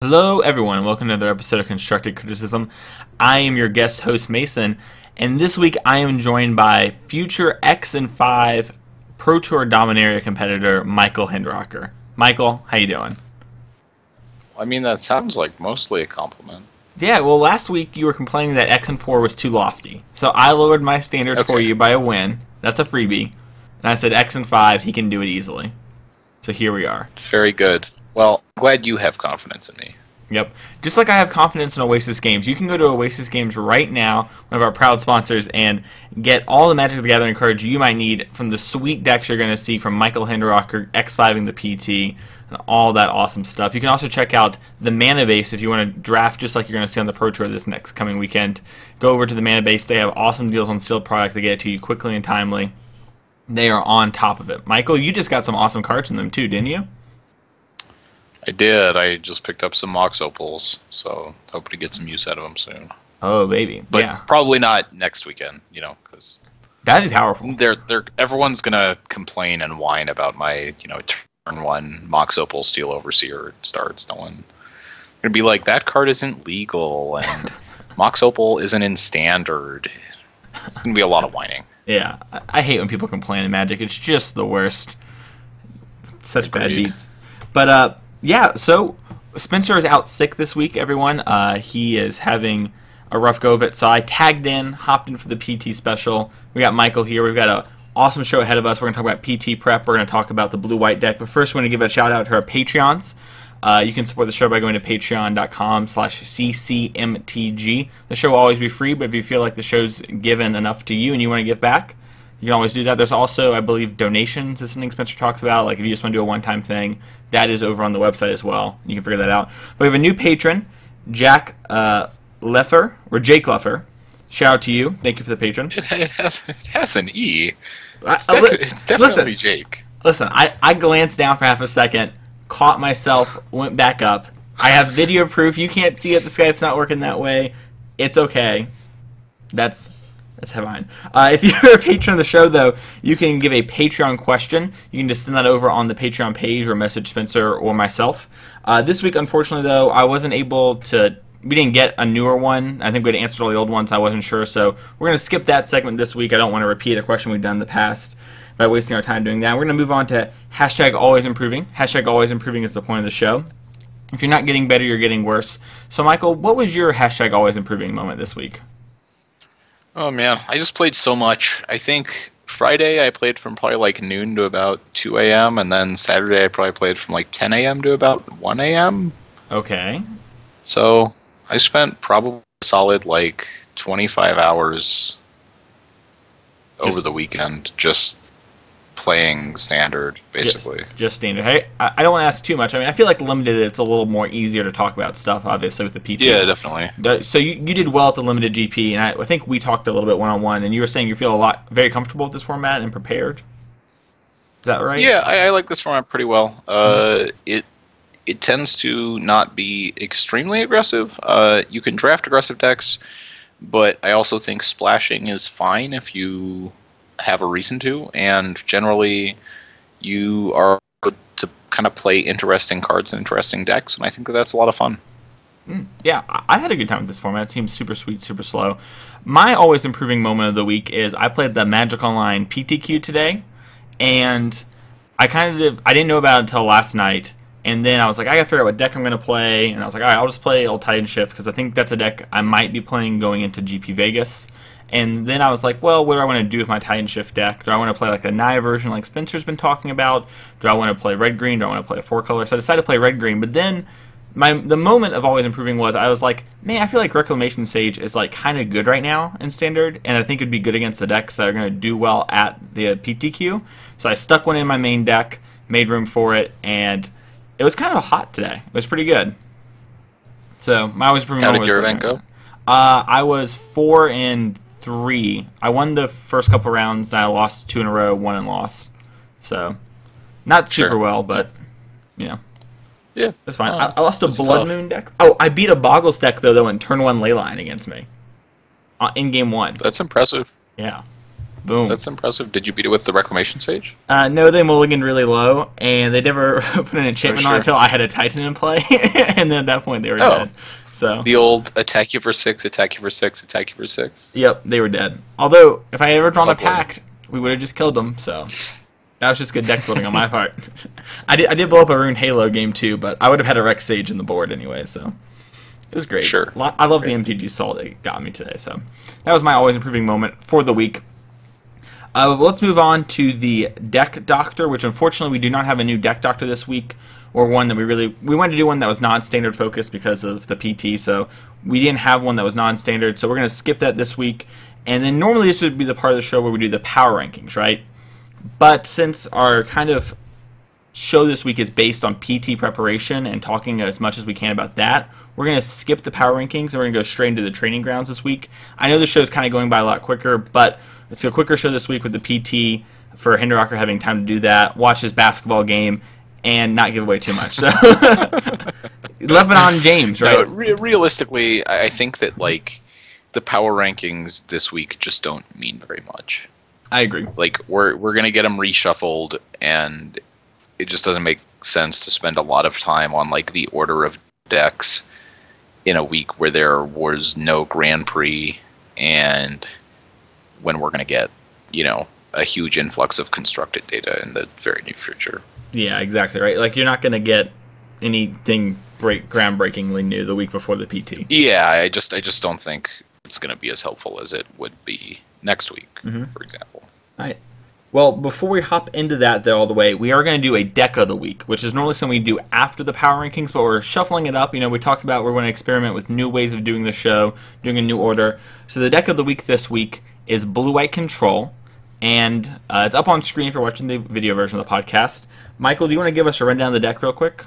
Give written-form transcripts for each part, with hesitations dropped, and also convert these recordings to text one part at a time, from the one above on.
Hello, everyone, and welcome to another episode of Constructive Criticism. I am your guest host, Mason, and this week I am joined by future X and 5 Pro Tour Dominaria competitor, Michael Hindrocker. Michael, how you doing? I mean, that sounds like mostly a compliment. Yeah, well, last week you were complaining that X and 4 was too lofty, so I lowered my standard for you by a win. That's a freebie. And I said X and 5, he can do it easily. So here we are. Very good. Well, I'm glad you have confidence in me. Yep. Just like I have confidence in Oasis Games, you can go to Oasis Games right now, one of our proud sponsors, and get all the Magic the Gathering cards you might need from the sweet decks you're going to see from Michael Hindrocker, X5ing the PT, and all that awesome stuff. You can also check out the Mana Base if you want to draft just like you're going to see on the Pro Tour this next coming weekend. Go over to the Mana Base. They have awesome deals on sealed product. They get it to you quickly and timely. They are on top of it. Michael, you just got some awesome cards in them too, didn't you? I did. I just picked up some Mox Opals, so hope to get some use out of them soon. Oh, baby. But yeah. probably not next weekend, because that'd be powerful. Everyone's gonna complain and whine about my, turn 1 Mox Opal Steel Overseer starts. No one gonna be like, that card isn't legal and Mox Opal isn't in standard. It's gonna be a lot of whining. Yeah, I hate when people complain in Magic. It's just the worst. Such Agreed. Bad beats. But yeah, so Spencer is out sick this week, everyone. He is having a rough go of it, so I hopped in for the PT special. We got Michael here. We've got an awesome show ahead of us. We're going to talk about PT prep. We're going to talk about the blue-white deck. But first, we're going to give a shout-out to our Patreons. You can support the show by going to patreon.com/ccmtg. The show will always be free, but if you feel like the show's given enough to you and you want to give back, you can always do that. There's also, I believe, donations is something Spencer talks about. Like if you just want to do a one-time thing, that is over on the website as well. You can figure that out. But we have a new patron, Jake Leffer. Shout out to you. Thank you for the patron. It has an E. It's definitely listen, Jake. Listen, I glanced down for half a second, caught myself, went back up. I have video proof. You can't see it. The Skype's not working that way. It's okay. That's fine. If you're a patron of the show, though, you can give a Patreon question. You can just send that over on the Patreon page or message Spencer or myself. This week, unfortunately, though, I wasn't able to. We didn't get a newer one. I think we had answered all the old ones. I wasn't sure, so we're going to skip that segment this week. I don't want to repeat a question we've done in the past by wasting our time doing that. We're going to move on to #AlwaysImproving. #AlwaysImproving is the point of the show. If you're not getting better, you're getting worse. So, Michael, what was your #AlwaysImproving moment this week? Oh man, I just played so much. I think Friday I played from probably like noon to about 2 a.m. and then Saturday I probably played from like 10 a.m. to about 1 a.m. Okay. So I spent probably a solid like 25 hours over the weekend just playing standard, basically. Just standard. Hey, I don't want to ask too much. I mean, I feel like limited, it's a little more easier to talk about stuff, obviously, with the PT. Yeah, definitely. So you did well at the limited GP, and I think we talked a little bit one-on-one, and you were saying you feel very comfortable with this format and prepared. Is that right? Yeah, I like this format pretty well. It tends to not be extremely aggressive. You can draft aggressive decks, but I also think splashing is fine if you have a reason to, and generally you are able to kind of play interesting cards and interesting decks, and I think that's a lot of fun. Yeah, I had a good time with this format. It seems super sweet, super slow. My always improving moment of the week is I played the Magic Online PTQ today, and I didn't know about it until last night, and then I was like, I gotta figure out what deck I'm gonna play, and I was like, all right, I'll just play Old Titan Shift because I think that's a deck I might be playing going into GP Vegas. And then I was like, well, what do I want to do with my Titan Shift deck? Do I want to play like the Naya version like Spencer's been talking about? Do I want to play red-green? Do I want to play a 4-color? So I decided to play red-green. But then the moment of always improving was I was like, man, I feel like Reclamation Sage is like kind of good right now in Standard. And I think it'd be good against the decks that are going to do well at the PTQ. So I stuck one in my main deck, made room for it, and it was kind of hot today. It was pretty good. So my always improving moment was... How did your event go? I was 4-3. I won the first couple rounds, and I lost 2 in a row, 1 and lost. So, not super well, but, Yeah. It's fine. I lost a Blood Moon deck. Oh, I beat a Boggles deck, though, in turn 1 Leyline against me. In game 1. That's impressive. Yeah. Boom. That's impressive. Did you beat it with the Reclamation Sage? No, they mulliganed really low, and they never put an enchantment on sure. until I had a Titan in play, and then at that point they were dead. So the old attack you for 6, attack you for 6, attack you for 6. Yep, they were dead. Although, if I had ever drawn Lovely. a pack, we would have just killed them, so that was just good deck building on my part. I did blow up a Rune Halo game too, but I would have had a Rex Sage in the board anyway, so it was great. Sure. I love the MTG Salt it got me today, so that was my always improving moment for the week. Let's move on to the Deck Doctor, which unfortunately we do not have a new Deck Doctor this week, or one that we wanted to do one that was non-standard focused because of the PT, so we didn't have one that was non-standard, so we're going to skip that this week. And then normally this would be the part of the show where we do the power rankings, right? But since our kind of show this week is based on PT preparation and talking as much as we can about that, we're going to skip the power rankings and we're going to go straight into the training grounds this week. I know the show is kind of going by a lot quicker, but it's a quicker show this week with the PT for Hinderaker having time to do that, watch his basketball game, and not give away too much. So, Lebanon James, right? No, realistically, I think that like the power rankings this week just don't mean very much. I agree. Like we're gonna get them reshuffled, and it just doesn't make sense to spend a lot of time on like the order of decks in a week where there was no Grand Prix and when we're going to get, a huge influx of constructed data in the very near future. Yeah, exactly right. Like you're not going to get anything groundbreakingly new the week before the PT. Yeah, I just don't think it's going to be as helpful as it would be next week, for example. All right. Well, before we hop into that, though, all the way, we are going to do a deck of the week, which is normally something we do after the power rankings, but we're shuffling it up. We talked about we're going to experiment with new ways of doing the show, doing a new order. So the deck of the week this week is Blue-White Control, and it's up on screen if you're watching the video version of the podcast. Michael, do you want to give us a rundown of the deck real quick?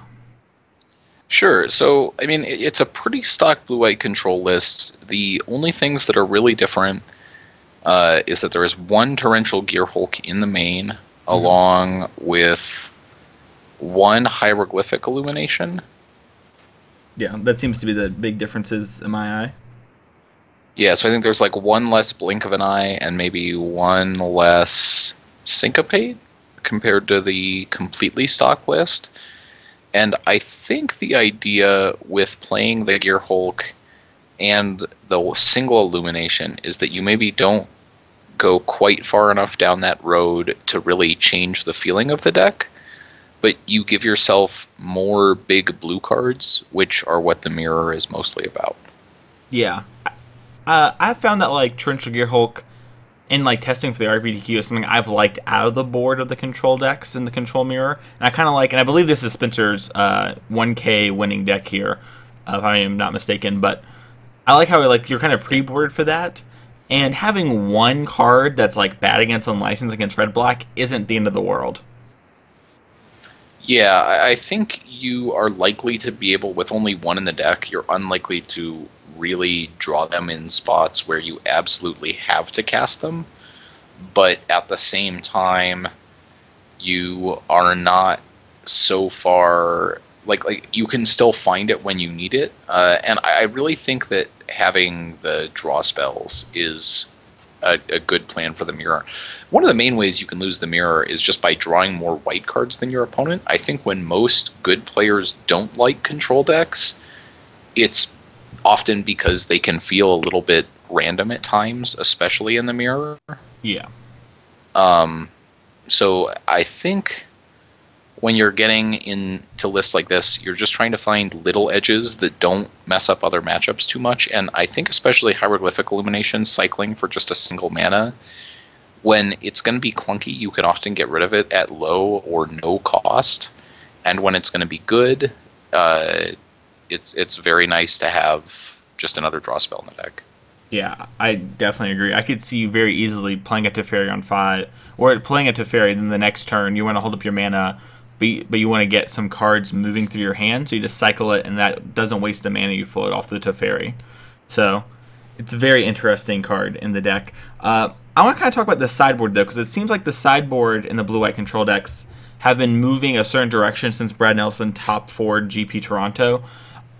Sure. So, I mean, it's a pretty stock Blue-White Control list. The only things that are really different is that there is one Torrential Gearhulk in the main, along with one Hieroglyphic Illumination. Yeah, that seems to be the big differences in my eye. Yeah, so I think there's like one less Blink of an Eye and maybe one less Syncopate compared to the completely stock list. And I think the idea with playing the Gearhulk and the single Illumination is that you maybe don't go quite far enough down that road to really change the feeling of the deck, but you give yourself more big blue cards, which are what the mirror is mostly about. Yeah. I've found that like Torrential Gearhulk in like testing for the RPTQ is something I've liked out of the board of the control decks in the control mirror. And I kind of like, and I believe this is Spencer's 1K winning deck here, if I am not mistaken, but I like how like you're kind of pre-boarded for that, and having one card that's like bad against unlicensed against red black isn't the end of the world. Yeah, I think you are likely to be able, with only one in the deck, you're unlikely to really draw them in spots where you absolutely have to cast them. But at the same time, you are not so far... Like you can still find it when you need it. And I really think that having the draw spells is a good plan for the mirror. One of the main ways you can lose the mirror is just by drawing more white cards than your opponent. I think when most good players don't like control decks, it's often because they can feel a little bit random at times, especially in the mirror. Yeah. So I think when you're getting into lists like this, you're just trying to find little edges that don't mess up other matchups too much. And I think especially Hieroglyphic Illumination, cycling for just a single mana, when it's going to be clunky, you can often get rid of it at low or no cost. And when it's going to be good, it's very nice to have just another draw spell in the deck. Yeah, I definitely agree. I could see you very easily playing a Teferi on 5, or playing a Teferi, then the next turn you want to hold up your mana, but you want to get some cards moving through your hand, so you just cycle it, and that doesn't waste the mana you float off the Teferi. So it's a very interesting card in the deck. I want to kind of talk about the sideboard, though, because it seems like the sideboard in the blue-white control decks have been moving a certain direction since Brad Nelson top 4 GP Toronto.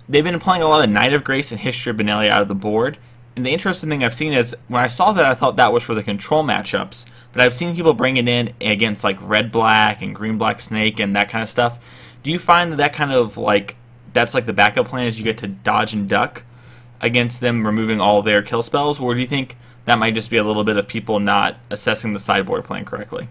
They've been playing a lot of Knight of Grace and History of Benalia out of the board, And the interesting thing I've seen is when I saw that, I thought that was for the control matchups. But I've seen people bring it in against like red black and green black snake and that kind of stuff. Do you find that that kind of like that's like the backup plan is you get to dodge and duck against them, removing all their kill spells, or do you think that might just be a little bit of people not assessing the sideboard plan correctly?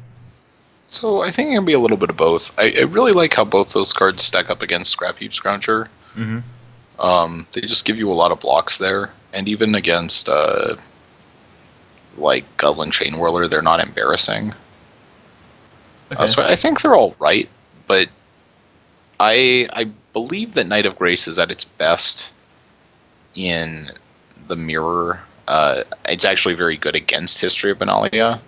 So I think it can be a little bit of both. I really like how both those cards stack up against Scrap Heap Scrounger. They just give you a lot of blocks there, and even against like Goblin Chain Whirler, they're not embarrassing. Okay. So I think they're all right, but I believe that Knight of Grace is at its best in the mirror. It's actually very good against History of Benalia.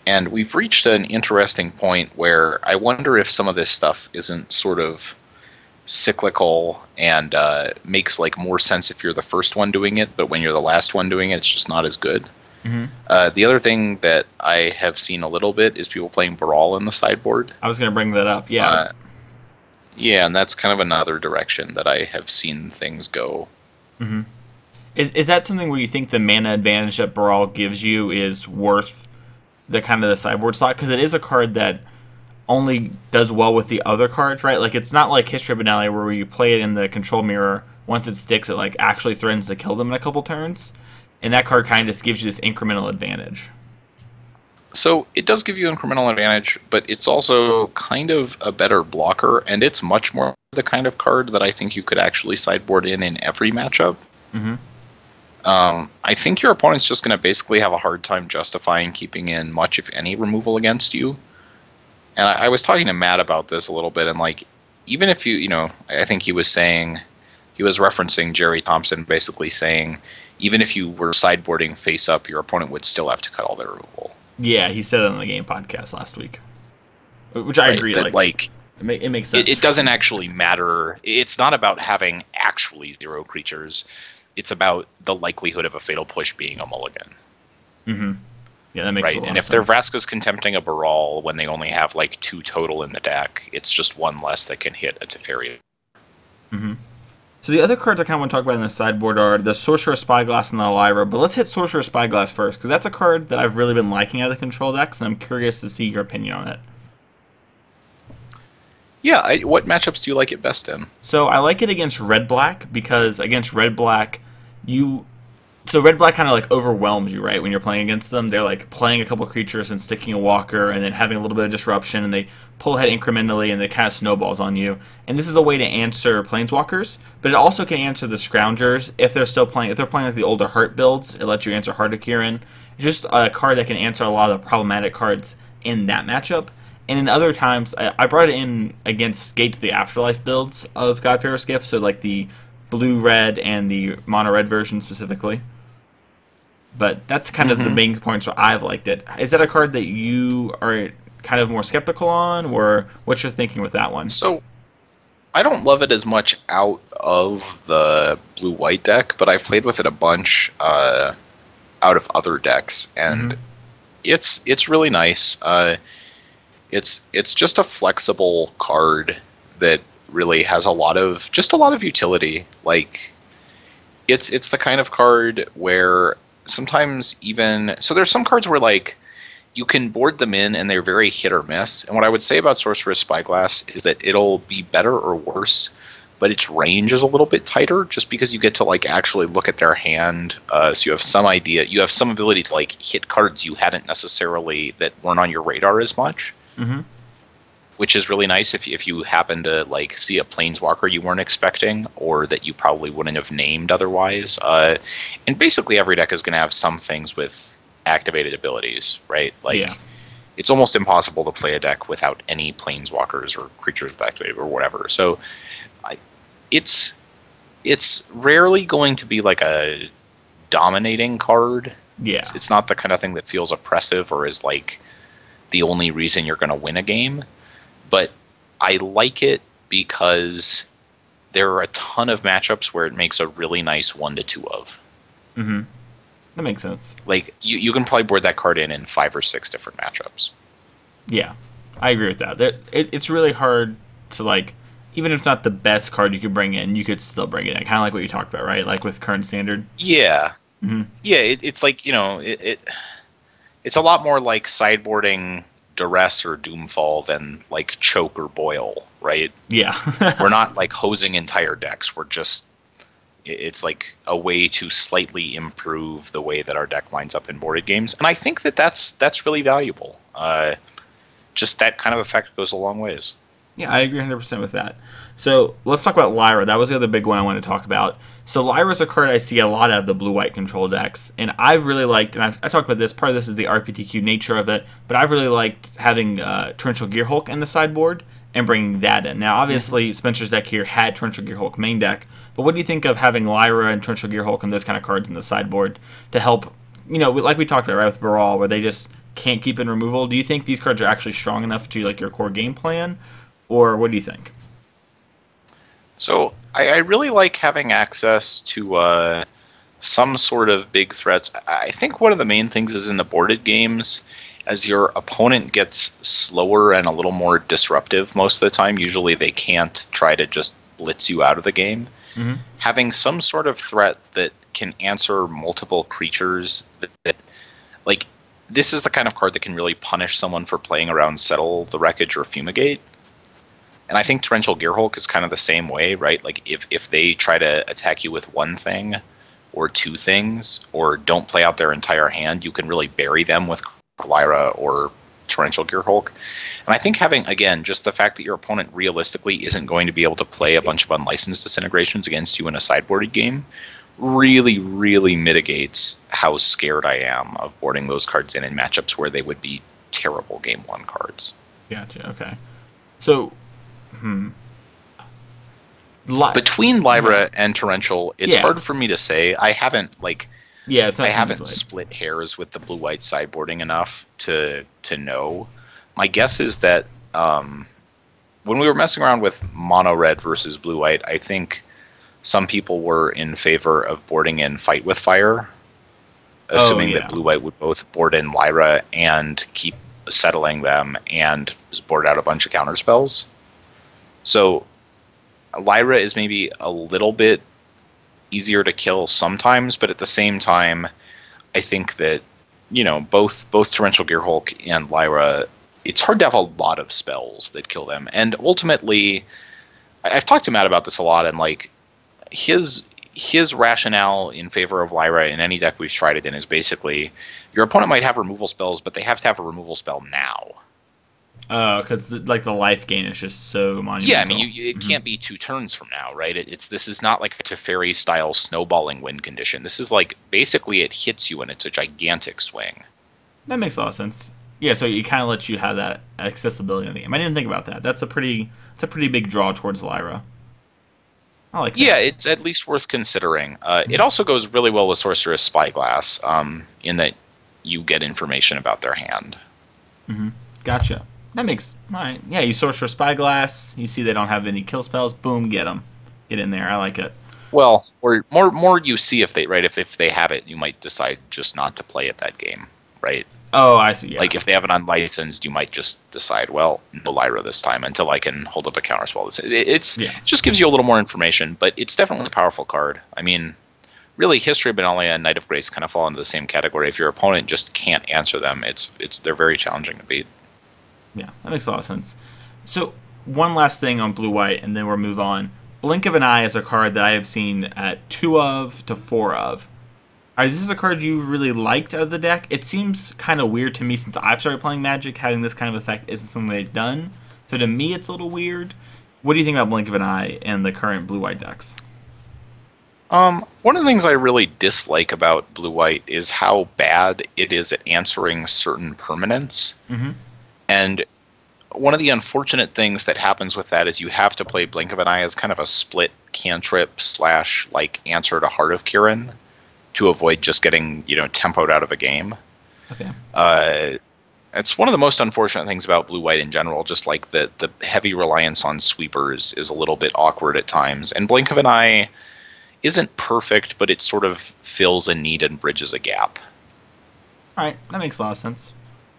And we've reached an interesting point where I wonder if some of this stuff isn't sort of cyclical and makes like more sense if you're the first one doing it, but when you're the last one doing it, it's just not as good. The other thing that I have seen a little bit is people playing Brawl in the sideboard. I was going to bring that up, yeah. Yeah, and that's kind of another direction that I have seen things go. Is that something where you think the mana advantage that Brawl gives you is worth the kind of the sideboard slot? Because it is a card that only does well with the other cards, right? Like, it's not like History of Benalia where you play it in the control mirror, once it sticks, it like actually threatens to kill them in a couple turns. And that card kind of just gives you this incremental advantage. So it does give you incremental advantage, but it's also kind of a better blocker, and it's much more the kind of card that I think you could actually sideboard in every matchup. I think your opponent's just going to basically have a hard time justifying keeping in much, if any, removal against you. And I was talking to Matt about this a little bit, and like, even if you know, I think he was referencing Jerry Thompson, basically saying, even if you were sideboarding face up, your opponent would still have to cut all their removal. Yeah, he said it on the game podcast last week, which I agree. Like it makes sense. It doesn't actually matter. It's not about having actually 0 creatures. It's about the likelihood of a Fatal Push being a mulligan. Yeah, that makes a lot of sense. And if they're Vraska's Contempting a Baral when they only have like 2 total in the deck, it's just 1 less that can hit a Teferi. So the other cards I kind of want to talk about in the sideboard are the Sorcerer Spyglass and the Lyra, but let's hit Sorcerer Spyglass first, because that's a card that I've really been liking out of the control decks, and I'm curious to see your opinion on it. Yeah, what matchups do you like it best in? So I like it against red-black, because against red-black, So red-black kind of like overwhelms you, right? When you're playing against them, they're like playing a couple creatures and sticking a walker and then having a little bit of disruption, and they pull ahead incrementally and they kind of snowballs on you. And this is a way to answer planeswalkers, but it also can answer the Scroungers if they're still playing. If they're playing like the older Heart builds, it lets you answer Heart of Kirin. It's just a card that can answer a lot of the problematic cards in that matchup. And in other times, I brought it in against Gate to the Afterlife builds of Godfarer's Gift, so like the blue-red and the mono-red version specifically. But that's kind of the main points where I've liked it. Is that a card that you are kind of more skeptical on, or what's your thinking with that one? So, I don't love it as much out of the blue-white deck, but I've played with it a bunch out of other decks, and it's really nice. It's just a flexible card that really has a lot of utility. Like, it's the kind of card where sometimes there's some cards where like you can board them in and they're very hit or miss. And what I would say about Sorcerer's Spyglass is that it'll be better or worse, but its range is a little bit tighter just because you get to like actually look at their hand. So you have some idea, you have some ability to like hit cards you hadn't necessarily that weren't on your radar as much. Which is really nice if you happen to like see a planeswalker you weren't expecting, or that you probably wouldn't have named otherwise. And basically every deck is going to have some things with activated abilities, right? Like, it's almost impossible to play a deck without any planeswalkers or creatures with activated or whatever. So it's rarely going to be like a dominating card. Yeah. It's not the kind of thing that feels oppressive or is like the only reason you're going to win a game. But I like it because there are a ton of matchups where it makes a really nice 1-2 of. That makes sense. Like, you can probably board that card in 5 or 6 different matchups. Yeah, I agree with that. It's really hard to, like, even if it's not the best card you could bring in, you could still bring it in. Kind of like what you talked about, right? Like with current standard. Yeah. Yeah, it's like, it's a lot more like sideboarding Duress or Doomfall than like Choke or Boil, right? Yeah. We're not like hosing entire decks. We're just it's like a way to slightly improve the way that our deck lines up in boarded games, and I think that that's really valuable. Just that kind of effect goes a long ways. Yeah, I agree 100% with that. So let's talk about Lyra. That was the other big one I wanted to talk about. So Lyra's a card I see a lot out of the blue-white control decks, and I've really liked, and I talked about this, part of this is the RPTQ nature of it, but I've really liked having Torrential Gearhulk in the sideboard and bringing that in. Now, obviously, Spencer's deck here had Torrential Gearhulk main deck, but what do you think of having Lyra and Torrential Gearhulk and those kind of cards in the sideboard to help, like we talked about, right, with Baral, where they just can't keep in removal? Do you think these cards are actually strong enough to, like, your core game plan, or what do you think? So I really like having access to some sort of big threats. I think one of the main things is in the boarded games, as your opponent gets slower and a little more disruptive most of the time, usually they can't try to just blitz you out of the game. Mm-hmm. Having some sort of threat that can answer multiple creatures that like, this is the kind of card that can really punish someone for playing around Settle the Wreckage or Fumigate. And I think Torrential Gearhulk is kind of the same way, right? Like, if they try to attack you with one thing or two things, or don't play out their entire hand, you can really bury them with Lyra or Torrential Gearhulk. And I think having, again, just the fact that your opponent realistically isn't going to be able to play a bunch of unlicensed disintegrations against you in a sideboarded game really, really mitigates how scared I am of boarding those cards in matchups where they would be terrible game one cards. Gotcha, okay. So... Between Lyra and Torrential, it's hard for me to say. I haven't split hairs with the blue-white sideboarding enough to know. My guess is that when we were messing around with mono red versus blue-white, I think some people were in favor of boarding in Fight with Fire, assuming that blue-white would both board in Lyra and keep settling them and board out a bunch of counterspells. So Lyra is maybe a little bit easier to kill sometimes, but at the same time, I think that, both Torrential Gearhulk and Lyra, it's hard to have a lot of spells that kill them. And ultimately, I've talked to Matt about this a lot, and like his rationale in favor of Lyra in any deck we've tried it in is basically your opponent might have removal spells, but they have to have a removal spell now. Because the life gain is just so monumental. Yeah, I mean, it can't be 2 turns from now, right? This is not like a Teferi style snowballing win condition. This is like basically it hits you and it's a gigantic swing. That makes a lot of sense. Yeah, so it kind of lets you have that accessibility in the game. I didn't think about that. That's a pretty big draw towards Lyra. I like that. Yeah, it's at least worth considering. It also goes really well with Sorceress Spyglass, in that you get information about their hand. Mm-hmm. Gotcha. That makes... Alright. Yeah, you Sorcerer Spyglass, you see they don't have any kill spells, boom, get them. Get in there, I like it. Well, or more you see if they have it, you might decide just not to play at that game, right? Oh, I see, yeah. Like, if they have it unlicensed, you might just decide, well, no Lyra this time until I can hold up a counterspell. It just gives you a little more information, but it's definitely a powerful card. I mean, really, History of Benalia and Knight of Grace kind of fall into the same category. If your opponent just can't answer them, they're very challenging to beat. Yeah, that makes a lot of sense. So, one last thing on blue-white, and then we'll move on. Blink of an Eye is a card that I have seen at 2 of to 4 of. Is this a card you really liked out of the deck? It seems kind of weird to me since I've started playing Magic, having this kind of effect isn't something they've done. So to me, it's a little weird. What do you think about Blink of an Eye and the current blue-white decks? One of the things I really dislike about blue-white is how bad it is at answering certain permanents. Mm-hmm. And one of the unfortunate things that happens with that is you have to play Blink of an Eye as kind of a split cantrip / like answer to Heart of Kiran to avoid just getting, tempoed out of a game. Okay. It's one of the most unfortunate things about blue-white in general, just like the heavy reliance on sweepers is a little bit awkward at times. And Blink of an Eye isn't perfect, but it sort of fills a need and bridges a gap. All right, that makes a lot of sense.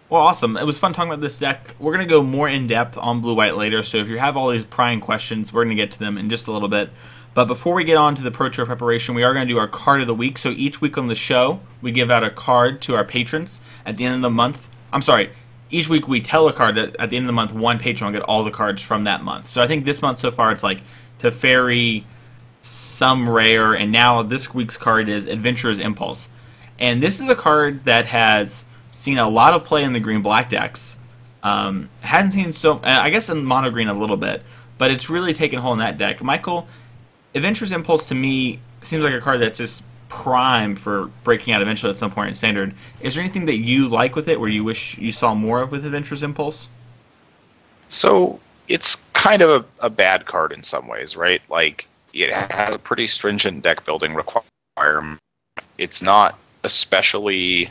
Well, awesome. It was fun talking about this deck. We're going to go more in-depth on blue-white later, so if you have all these prying questions, we're going to get to them in just a little bit. But before we get on to the Pro Tour preparation, we are going to do our card of the week. So each week on the show, we give out a card to our patrons at the end of the month. I'm sorry, each week we tell a card that at the end of the month, one patron will get all the cards from that month. So I think this month so far it's like Teferi, some rare, and now this week's card is Adventurer's Impulse. And this is a card that has seen a lot of play in the green-black decks. Hasn't seen so, I guess in mono green a little bit, but it's really taken hold in that deck. Michael, Adventurer's Impulse to me seems like a card that's just prime for breaking out eventually at some point in Standard. Is there anything that you like with it, where you wish you saw more of with Adventurer's Impulse? So it's kind of a bad card in some ways, right? Like, it has a pretty stringent deck building requirement. It's not especially,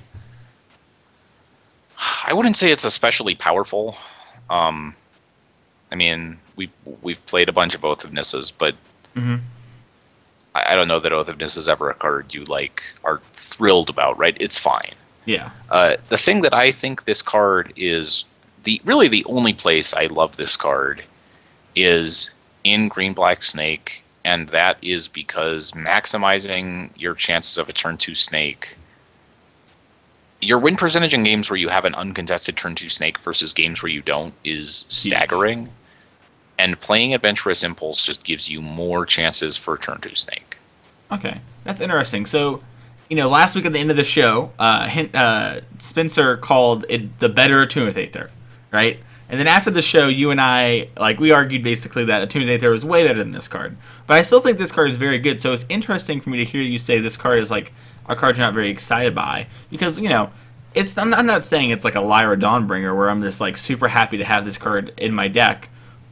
I wouldn't say it's especially powerful. I mean, we've played a bunch of Oath of Nisses, but I don't know that Oath of Nisses is ever a card you like are thrilled about, right? It's fine. Yeah. The thing that I think this card is really the only place I love this card is in Green-Black Snake, and that is because maximizing your chances of a turn 2 Snake, your win percentage in games where you have an uncontested turn 2 Snake versus games where you don't is staggering. And playing Adventurous Impulse just gives you more chances for turn 2 Snake. Okay, that's interesting. So, last week at the end of the show, Spencer called it the better Attunement Aether, right? And then after the show, you and I, we argued basically that Attunement Aether was way better than this card. But I still think this card is very good, so it's interesting for me to hear you say this card is, a card you're not very excited by. Because, I'm not saying it's like a Lyra Dawnbringer where I'm just, super happy to have this card in my deck.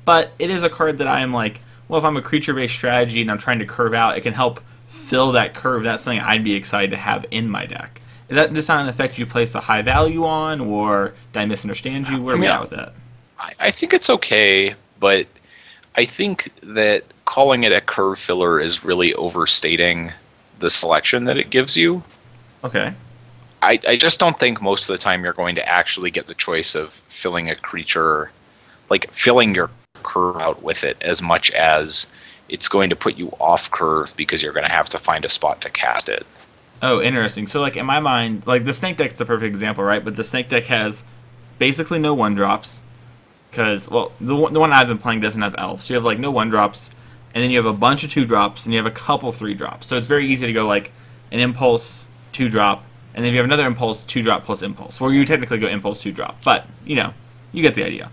But it is a card that I am well, if I'm a creature-based strategy and I'm trying to curve out, it can help fill that curve. That's something I'd be excited to have in my deck. Is that just not an effect you place a high value on, or did I misunderstand you? Where are we at with that? I think it's okay, but I think that calling it a curve filler is really overstating the selection that it gives you. Okay. I just don't think most of the time you're going to actually get the choice of filling a creature, filling your curve out with it, as much as it's going to put you off curve because you're going to have to find a spot to cast it. Oh, interesting. So, in my mind, the Snake deck's the perfect example, right? But the Snake deck has basically no 1-drops. Because, the one I've been playing doesn't have elves. So you have, no 1-drops, and then you have a bunch of 2-drops, and you have a couple 3-drops. So it's very easy to go, an Impulse 2-drop, and then if you have another Impulse 2-drop plus Impulse. Well, you technically go Impulse 2-drop. But, you get the idea.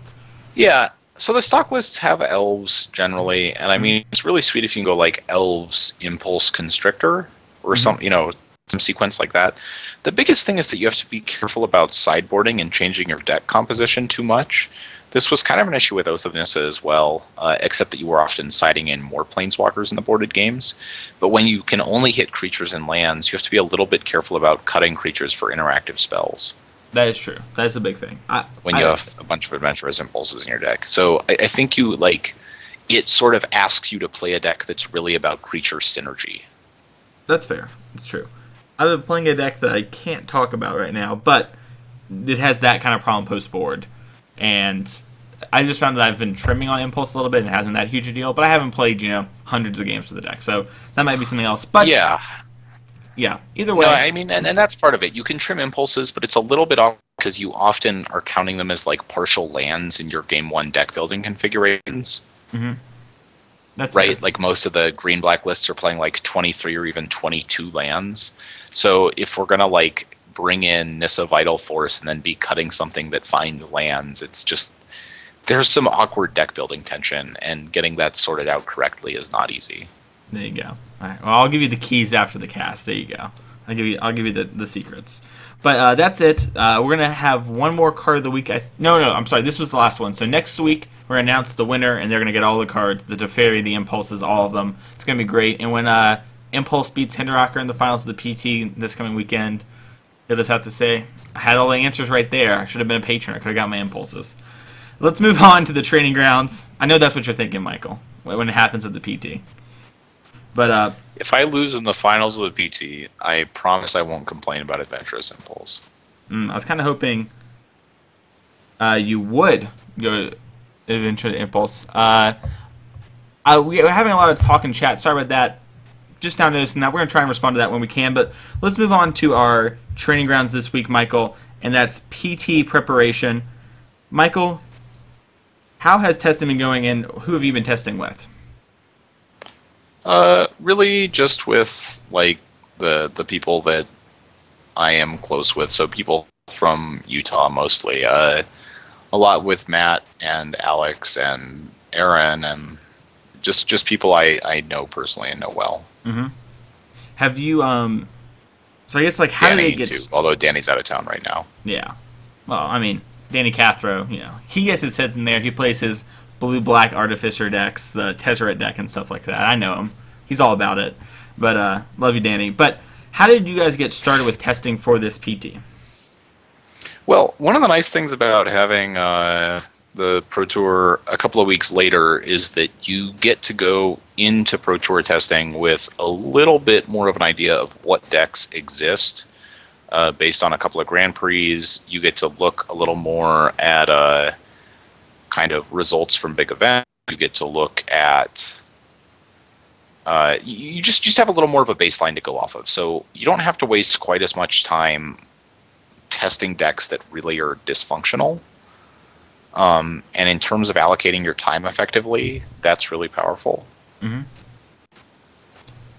Yeah. So the stock lists have elves generally, and I mean, it's really sweet if you can go elves Impulse Constrictor or some sequence like that. The biggest thing is that you have to be careful about sideboarding and changing your deck composition too much. This was kind of an issue with Oath of Nissa as well, except that you were often siding in more planeswalkers in the boarded games. But when you can only hit creatures and lands, you have to be a little bit careful about cutting creatures for interactive spells. That is true. That is a big thing. When you have a bunch of Adventurous Impulses in your deck. So I think it sort of asks you to play a deck that's really about creature synergy. That's fair. It's true. I've been playing a deck that I can't talk about right now, but it has that kind of problem post-board. And I just found that I've been trimming on Impulse a little bit, and it hasn't been that huge a deal, but I haven't played, hundreds of games for the deck. So that might be something else. But yeah, either way. No, I mean, and that's part of it. You can trim Impulses, but it's a little bit off because you often are counting them as partial lands in your game 1 deck building configurations. Mm-hmm. That's right. fair. Most of the green-black lists are playing 23 or even 22 lands. So if we're gonna bring in Nissa Vital Force and then be cutting something that finds lands, it's just there's some awkward deck building tension, and getting that sorted out correctly is not easy. There you go. All right. Well, I'll give you the keys after the cast. There you go. I'll give you the secrets. But that's it. We're gonna have one more card of the week. No, I'm sorry. This was the last one. So next week we're gonna announce the winner, and they're gonna get all the cards, the Teferi, the Impulses, all of them. It's gonna be great. And when Impulse beats Hinderaker in the finals of the PT this coming weekend, you'll just have to say, I had all the answers right there. I should have been a patron. I could have got my Impulses. Let's move on to the training grounds. I know that's what you're thinking, Michael, when it happens at the PT. But if I lose in the finals of the PT, I promise I won't complain about Adventurous Impulse. I was kind of hoping you would go Adventurous Impulse. We're having a lot of talk in chat. Sorry about that. Just now noticing that. We're going to try and respond to that when we can. But let's move on to our training grounds this week, Michael, and that's PT preparation. Michael, how has testing been going, and who have you been testing with? Really just with, like, the people that I am close with, so people from Utah mostly. A lot with Matt and Alex and Aaron and just people I know personally and know well. Mm-hmm. Have you, so I guess, like, how Danny do they get... too, although Danny's out of town right now. Yeah. Well, I mean, Danny Cathro, he gets his heads in there. He plays his blue-black Artificer decks, the Tezzeret deck and stuff like that. I know him. He's all about it. But, love you, Danny. But how did you guys get started with testing for this PT? Well, one of the nice things about having the Pro Tour a couple of weeks later is that you get to go into Pro Tour testing with a little bit more of an idea of what decks exist. Based on a couple of Grand Prix, you get to look a little more at kind of results from big events. You get to look at... you just have a little more of a baseline to go off of. So you don't have to waste quite as much time testing decks that really are dysfunctional. And in terms of allocating your time effectively, that's really powerful. Mm-hmm.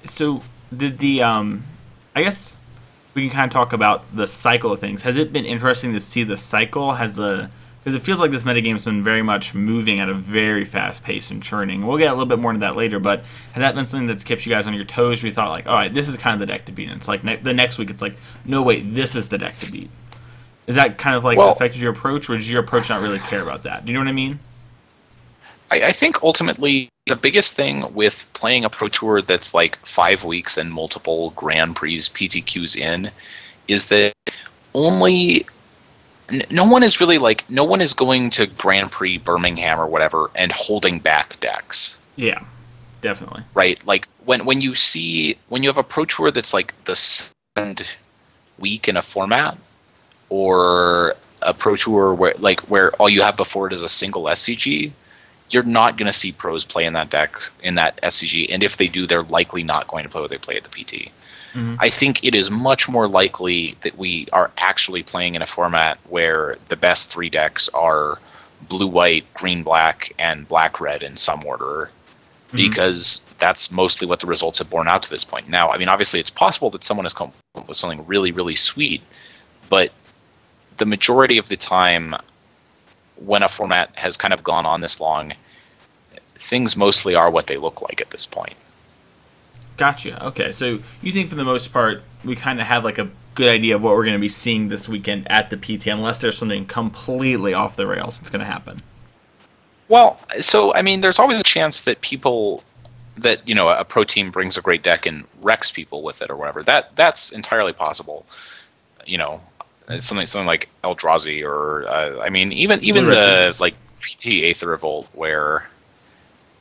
So the I guess we can kind of talk about the cycle of things. Has it been interesting to see the cycle? Because it feels like this metagame's been very much moving at a very fast pace and churning. We'll get a little bit more into that later, but has that been something that's kept you guys on your toes where you thought, like, all right, this is kind of the deck to beat? And it's like the next week, it's like, no, wait, this is the deck to beat. Is that kind of like affected your approach, or does your approach not really care about that? Do you know what I mean? I think ultimately the biggest thing with playing a Pro Tour that's like 5 weeks and multiple Grand Prix PTQs in is that no one is going to Grand Prix Birmingham or whatever and holding back decks. Yeah, definitely. Right? Like when you have a Pro Tour that's like the second week in a format, or a Pro Tour where all you have before it is a single SCG, you're not going to see pros play in that deck, in that SCG, and if they do, they're likely not going to play what they play at the PT. Mm-hmm. I think it is much more likely that we are actually playing in a format where the best 3 decks are blue-white, green-black, and black-red in some order, because that's mostly what the results have borne out to this point. Now, I mean, obviously it's possible that someone has come up with something really, really sweet, but the majority of the time when a format has kind of gone on this long, things mostly are what they look like at this point. Gotcha. Okay, so you think for the most part we kind of have like a good idea of what we're going to be seeing this weekend at the PT, unless there's something completely off the rails that's going to happen. Well, so I mean, there's always a chance that a pro team brings a great deck and wrecks people with it or whatever. That's entirely possible. Something like Eldrazi, or I mean, even the like PT Aether Revolt where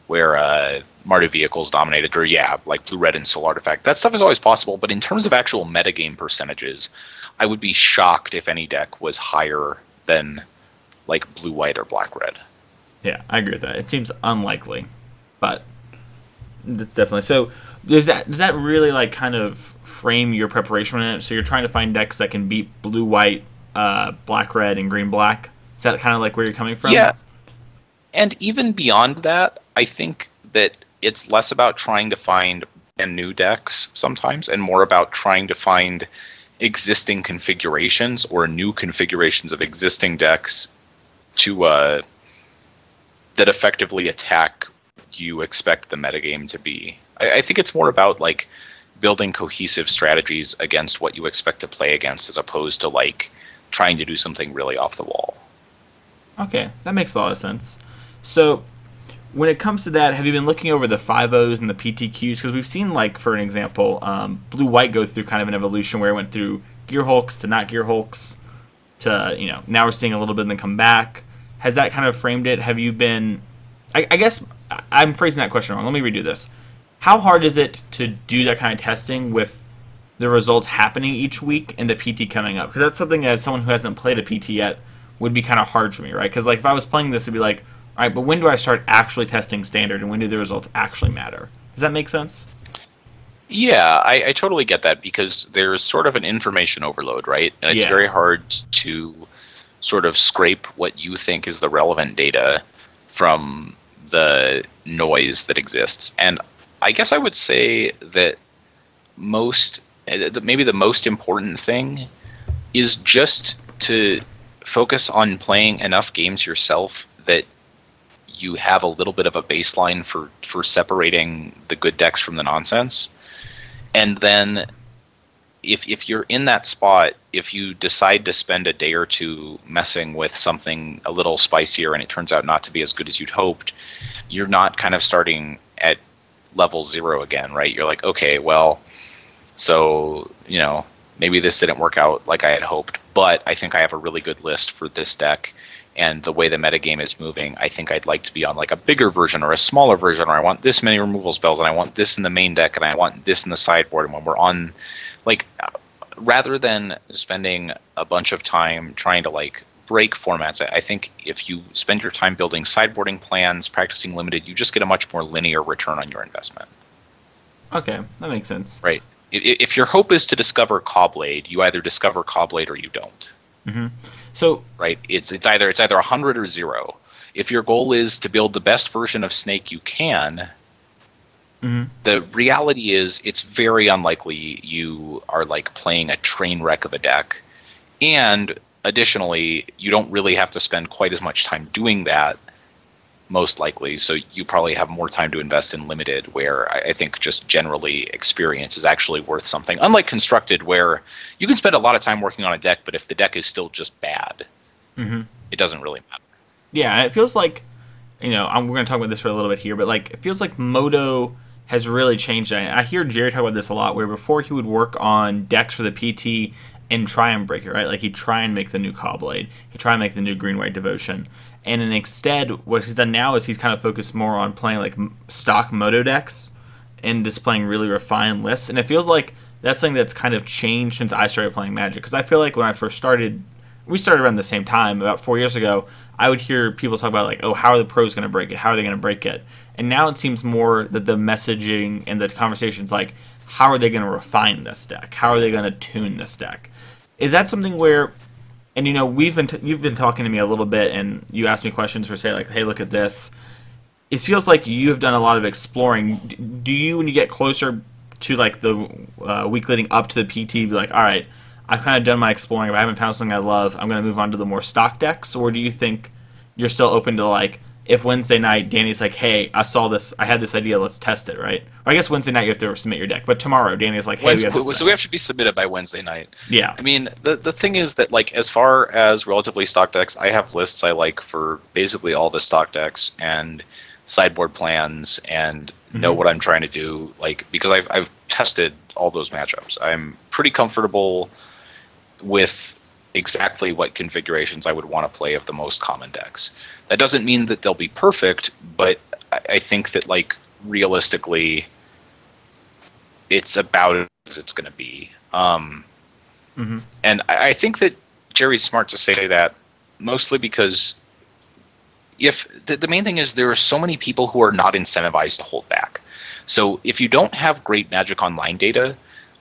Mardu Vehicles dominated, or like Blue Red and Soul Artifact. That stuff is always possible, but in terms of actual metagame percentages, I would be shocked if any deck was higher than like Blue White or Black Red. Yeah, I agree with that. It seems unlikely, but that's definitely so. Does that really like kind of frame your preparation in it? So you're trying to find decks that can beat Blue White, Black Red, and Green Black. Is that kind of like where you're coming from? Yeah. And even beyond that, I think that it's less about trying to find brand new decks sometimes, and more about trying to find existing configurations or new configurations of existing decks to that effectively attack what you expect the metagame to be. I think it's more about like building cohesive strategies against what you expect to play against, as opposed to like trying to do something really off the wall. Okay, that makes a lot of sense. So when it comes to that, have you been looking over the 5.0s and the PTQs? Because we've seen, like, for an example, Blue White go through kind of an evolution where it went through Gear Hulks to not Gear Hulks to, now we're seeing a little bit and then come back. Has that kind of framed it? Have you been... I guess I'm phrasing that question wrong. Let me redo this. How hard is it to do that kind of testing with the results happening each week and the PT coming up? Because that's something, as someone who hasn't played a PT yet, would be kind of hard for me, right? Because like if I was playing this, it'd be like, all All right, but when do I start actually testing standard, and when do the results actually matter? Does that make sense? Yeah, I totally get that because there's sort of an information overload, right? And it's Yeah. very hard to sort of scrape what you think is the relevant data from the noise that exists. And I guess I would say that maybe the most important thing is just to focus on playing enough games yourself that you have a little bit of a baseline for separating the good decks from the nonsense. And then if you're in that spot, if you decide to spend a day or two messing with something a little spicier and it turns out not to be as good as you'd hoped, you're not kind of starting at level 0 again, right? You're like, okay, well, so, maybe this didn't work out like I had hoped, but I think I have a really good list for this deck. And the way the metagame is moving, I think I'd like to be on like a bigger version or a smaller version, or I want this many removal spells, and I want this in the main deck, and I want this in the sideboard. And when we're on, like, rather than spending a bunch of time trying to like break formats, I think if you spend your time building sideboarding plans, practicing limited, you just get a much more linear return on your investment. Okay, that makes sense. Right. If your hope is to discover Cawblade, you either discover Cawblade or you don't. Mm-hmm. So right, it's either 100 or 0. If your goal is to build the best version of Snake you can, the reality is it's very unlikely you are like playing a train wreck of a deck, and additionally, you don't really have to spend quite as much time doing that, most likely. So you probably have more time to invest in limited, where I think just generally experience is actually worth something. Unlike constructed, where you can spend a lot of time working on a deck, but if the deck is still just bad, it doesn't really matter. Yeah, it feels like, we're going to talk about this for a little bit here, but like it feels like Moto has really changed. I hear Jerry talk about this a lot, where before he would work on decks for the PT and try and break it, right? Like he'd try and make the new Cawblade, he'd try and make the new Green-White Devotion. And then instead, what he's done now is he's kind of focused more on playing like stock Moto decks and displaying really refined lists. And it feels like that's something that's kind of changed since I started playing Magic. Because I feel like when I first started, we started around the same time, about 4 years ago, I would hear people talk about like, oh, how are the pros going to break it? How are they going to break it? And now it seems more that the messaging and the conversations like, how are they going to refine this deck? How are they going to tune this deck? Is that something where... And you've been talking to me a little bit, and you asked me questions for say like, "Hey, look at this." It feels like you have done a lot of exploring. Do you, when you get closer to like the week leading up to the PT, be like, "All right, I've kind of done my exploring. If I haven't found something I love, I'm going to move on to the more stock decks"? Or do you think you're still open to like, if Wednesday night Danny's like, "Hey, I saw this. I had this idea. Let's test it," right? Or I guess Wednesday night you have to submit your deck, but tomorrow Danny's like, "Hey, we have this." So we have to be submitted by Wednesday night. Yeah. I mean, the thing is that like as far as relatively stock decks, I have lists I like for basically all the stock decks and sideboard plans and know what I'm trying to do. Like because I've tested all those matchups. I'm pretty comfortable with exactly what configurations I would want to play of the most common decks. That doesn't mean that they'll be perfect, but I think that like realistically it's about as it's going to be. And I think that Jerry's smart to say that, mostly because if the main thing is there are so many people who are not incentivized to hold back. So if you don't have great Magic Online data,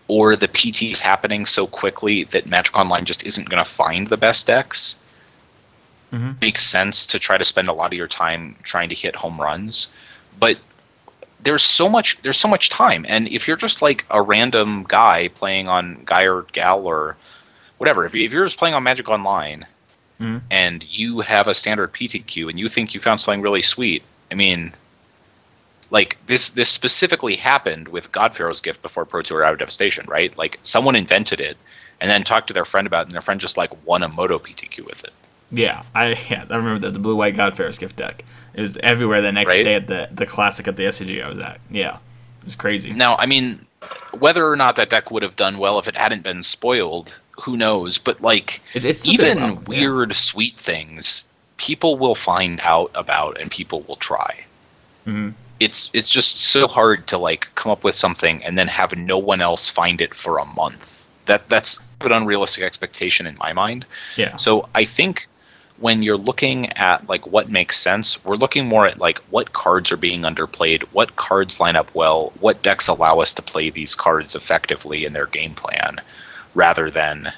or the PT is happening so quickly that Magic Online just isn't going to find the best decks, it makes sense to try to spend a lot of your time trying to hit home runs. But there's so much time, and if you're just like a random guy playing on guy or gal or whatever, if you're just playing on Magic Online and you have a standard PTQ and you think you found something really sweet, I mean, like this specifically happened with Godpharaoh's Gift before Pro Tour Out of Devastation, right? Like someone invented it and then talked to their friend about it, and their friend just like won a Moto PTQ with it. Yeah, I remember the blue-white Godpharaoh's Gift deck. It was everywhere the next day at the Classic at the SCG I was at. Yeah, it was crazy. Now, I mean, whether or not that deck would have done well if it hadn't been spoiled, who knows? But like, it's even weird, sweet things, people will find out about and people will try. It's just so hard to like come up with something and then have no one else find it for a month. That's an unrealistic expectation in my mind. Yeah. So I think when you're looking at like what makes sense, we're looking more at like what cards are being underplayed, what cards line up well, what decks allow us to play these cards effectively in their game plan, rather than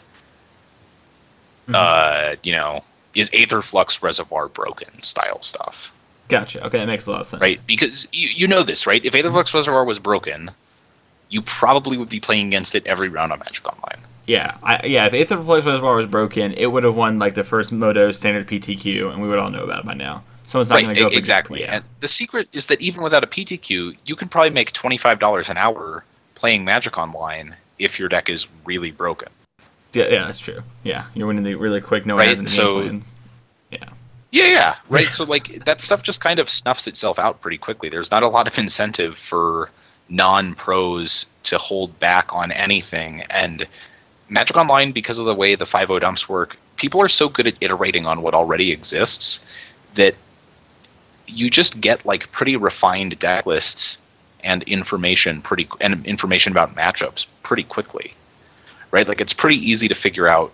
is Aetherflux Reservoir broken style stuff. Gotcha. Okay, that makes a lot of sense. Right? Because you know this, right? If Aetherflux Reservoir was broken, you probably would be playing against it every round on Magic Online. Yeah, if Aetherflux Reservoir was broken, it would have won like the first Moto standard PTQ, and we would all know about it by now. Someone's not going to go up exactly. And the secret is that even without a PTQ, you can probably make $25 an hour playing Magic Online if your deck is really broken. Yeah, that's true. Yeah, you're winning the really quick, no one has any plans. Yeah, right? So, like, that stuff just kind of snuffs itself out pretty quickly. There's not a lot of incentive for non-pros to hold back on anything, and Magic Online, because of the way the 5.0 dumps work, people are so good at iterating on what already exists that you just get, like, pretty refined deck lists and information about matchups pretty quickly. Right? Like, it's pretty easy to figure out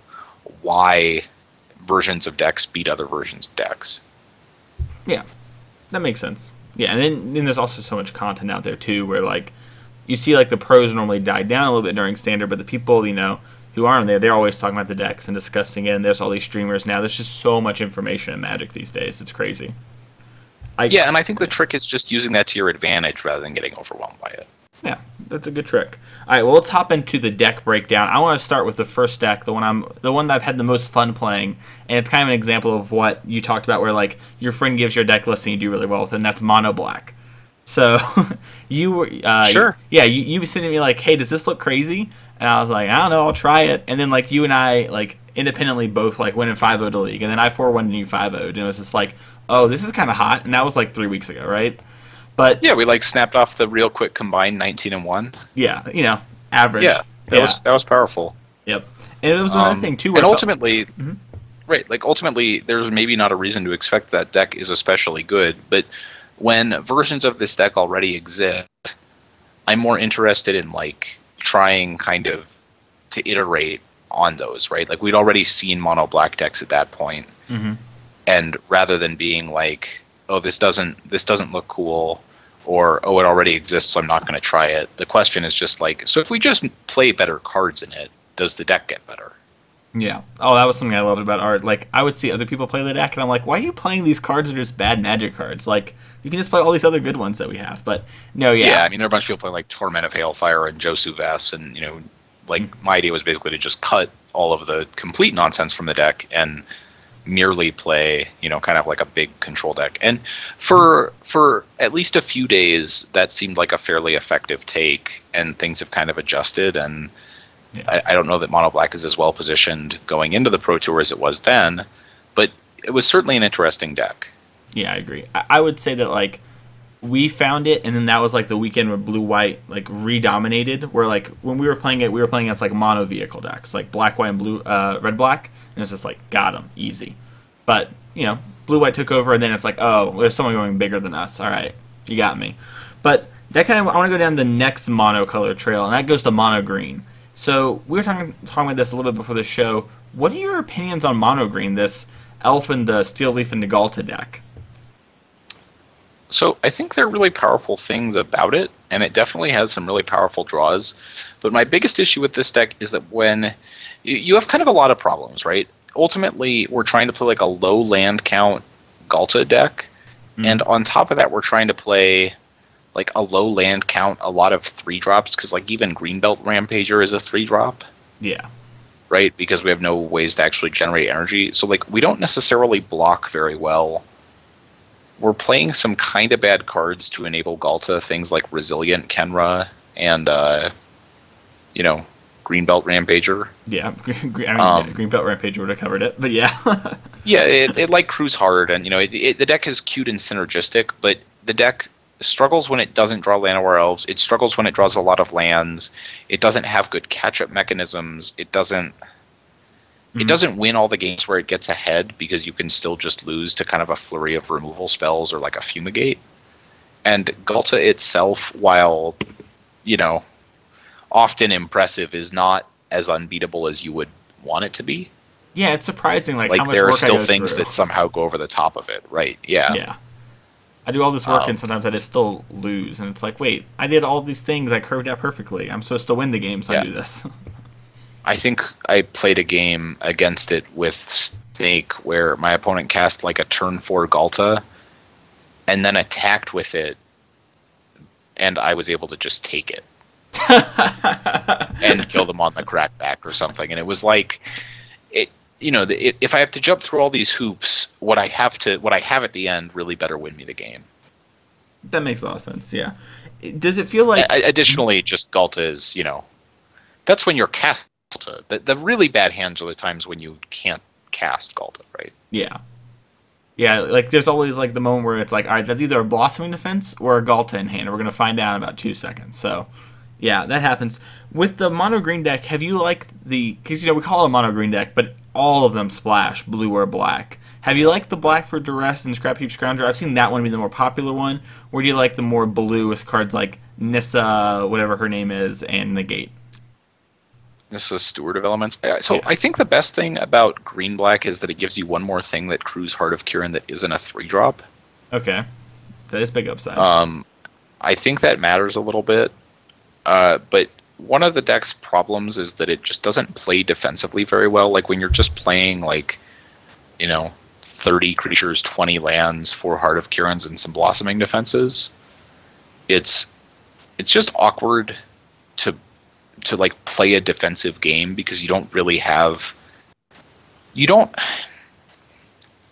why versions of decks beat other versions of decks. Yeah, that makes sense. Yeah, and then there's also so much content out there, too, where, like, you see, like, the pros normally die down a little bit during Standard, but the people, who aren't there, they're always talking about the decks and discussing it, and there's all these streamers now. There's just so much information in Magic these days. It's crazy. And I think the trick is just using that to your advantage rather than getting overwhelmed by it. Yeah, that's a good trick. All right, well, let's hop into the deck breakdown. I want to start with the first deck, the one that I've had the most fun playing, and it's kind of an example of what you talked about, where like your friend gives you a deck list and you do really well with it, and that's Mono Black. So you were sure, you were sending me like, hey, does this look crazy? And I was like, I don't know, I'll try it. And then like you and I like independently both like went in 5-0 to league, and then I 4-1 and you 5-0'd, and it was just like, oh, this is kind of hot, and that was like 3 weeks ago, right? But yeah, we like snapped off the real quick combined 19-1. Yeah, average. Yeah, that was powerful. Yep, and it was another thing too. And ultimately, right, like ultimately, there's maybe not a reason to expect that deck is especially good, but when versions of this deck already exist, I'm more interested in like trying kind of to iterate on those, right? Like we'd already seen mono black decks at that point, and rather than being like, oh, this doesn't look cool, or oh, it already exists, so I'm not going to try it. The question is just like, so if we just play better cards in it, does the deck get better? Yeah. Oh, that was something I loved about Art. Like, I would see other people play the deck, and I'm like, why are you playing these cards that are just bad Magic cards? Like, you can just play all these other good ones that we have. But, no, yeah. Yeah, I mean, there are a bunch of people playing, like, Torment of Hailfire and Josu Vess, and, like, my idea was basically to just cut all of the complete nonsense from the deck and merely play, kind of like a big control deck. And for at least a few days, that seemed like a fairly effective take, and things have kind of adjusted, and I don't know that Mono Black is as well positioned going into the Pro Tour as it was then, but it was certainly an interesting deck. Yeah, I agree. I would say that, like, we found it, and then that was, like, the weekend where Blue-White, like, redominated, where, like, when we were playing it, we were playing against, like, mono vehicle decks, like Black-White and Blue, Red-Black, and it's just like, got him, easy. But, Blue-White took over, and then it's like, oh, there's someone going bigger than us. All right, you got me. But that kind of, I want to go down the next mono-color trail, and that goes to mono-green. So we were talking about this a little bit before the show. What are your opinions on mono-green, this Elf and the Steel Leaf and the Galta deck? So I think there are really powerful things about it, and it definitely has some really powerful draws. But my biggest issue with this deck is that when you have kind of a lot of problems, right? Ultimately, we're trying to play like a low land count Galta deck, and on top of that, we're trying to play like a low land count, a lot of 3-drops, because like even Greenbelt Rampager is a 3-drop. Yeah. Right? Because we have no ways to actually generate energy. So like we don't necessarily block very well. We're playing some kind of bad cards to enable Galta, things like Resilient Kenra and Greenbelt Rampager. Yeah, Greenbelt Rampager would have covered it, but yeah. Yeah, it like Cruise Hard, and the deck is cute and synergistic, but the deck struggles when it doesn't draw Llanowar Elves. It struggles when it draws a lot of lands. It doesn't have good catch-up mechanisms. It doesn't win all the games where it gets ahead, because you can still just lose to kind of a flurry of removal spells or like a Fumigate. And Galta itself, while, often impressive, is not as unbeatable as you would want it to be. Yeah, it's surprising like how Like, much there are work I still go things through. that somehow go over the top of it, right? Yeah. Yeah. I do all this work and Um, sometimes I just still lose, and it's like, wait, I did all these things, I curved out perfectly. I'm supposed to win the game, so I yeah. do this. I think I played a game against it with Snake where my opponent cast like a turn 4 Galta and then attacked with it, and I was able to just take it and kill them on the crackback or something. And it was like, it, if I have to jump through all these hoops, what I have at the end really better win me the game. That makes a lot of sense. Yeah. Does it feel like? Additionally, just Galta is, that's when you're cast Galta. The really bad hands are the times when you can't cast Galta, right? Yeah. Yeah, like there's always like the moment where it's like, all right, that's either a blossoming defense or a Galta in hand. We're gonna find out in about 2 seconds. So, yeah, that happens with the mono green deck. Have you liked because we call it a mono green deck, but all of them splash blue or black. Have you liked the black for Duress and Scrap Heap Scrounger? I've seen that one be the more popular one. Or do you like the more blue with cards like Nissa, whatever her name is, and Negate? This is Steward of Elements. So Yeah. I think the best thing about Green Black is that it gives you one more thing that Crew's Heart of Kirin that isn't a 3-drop. Okay, that is big upside. I think that matters a little bit. But one of the deck's problems is that it just doesn't play defensively very well. Like when you're just playing 30 creatures, 20 lands, 4 Heart of Kirins, and some Blossoming defenses, it's just awkward to like play a defensive game because you don't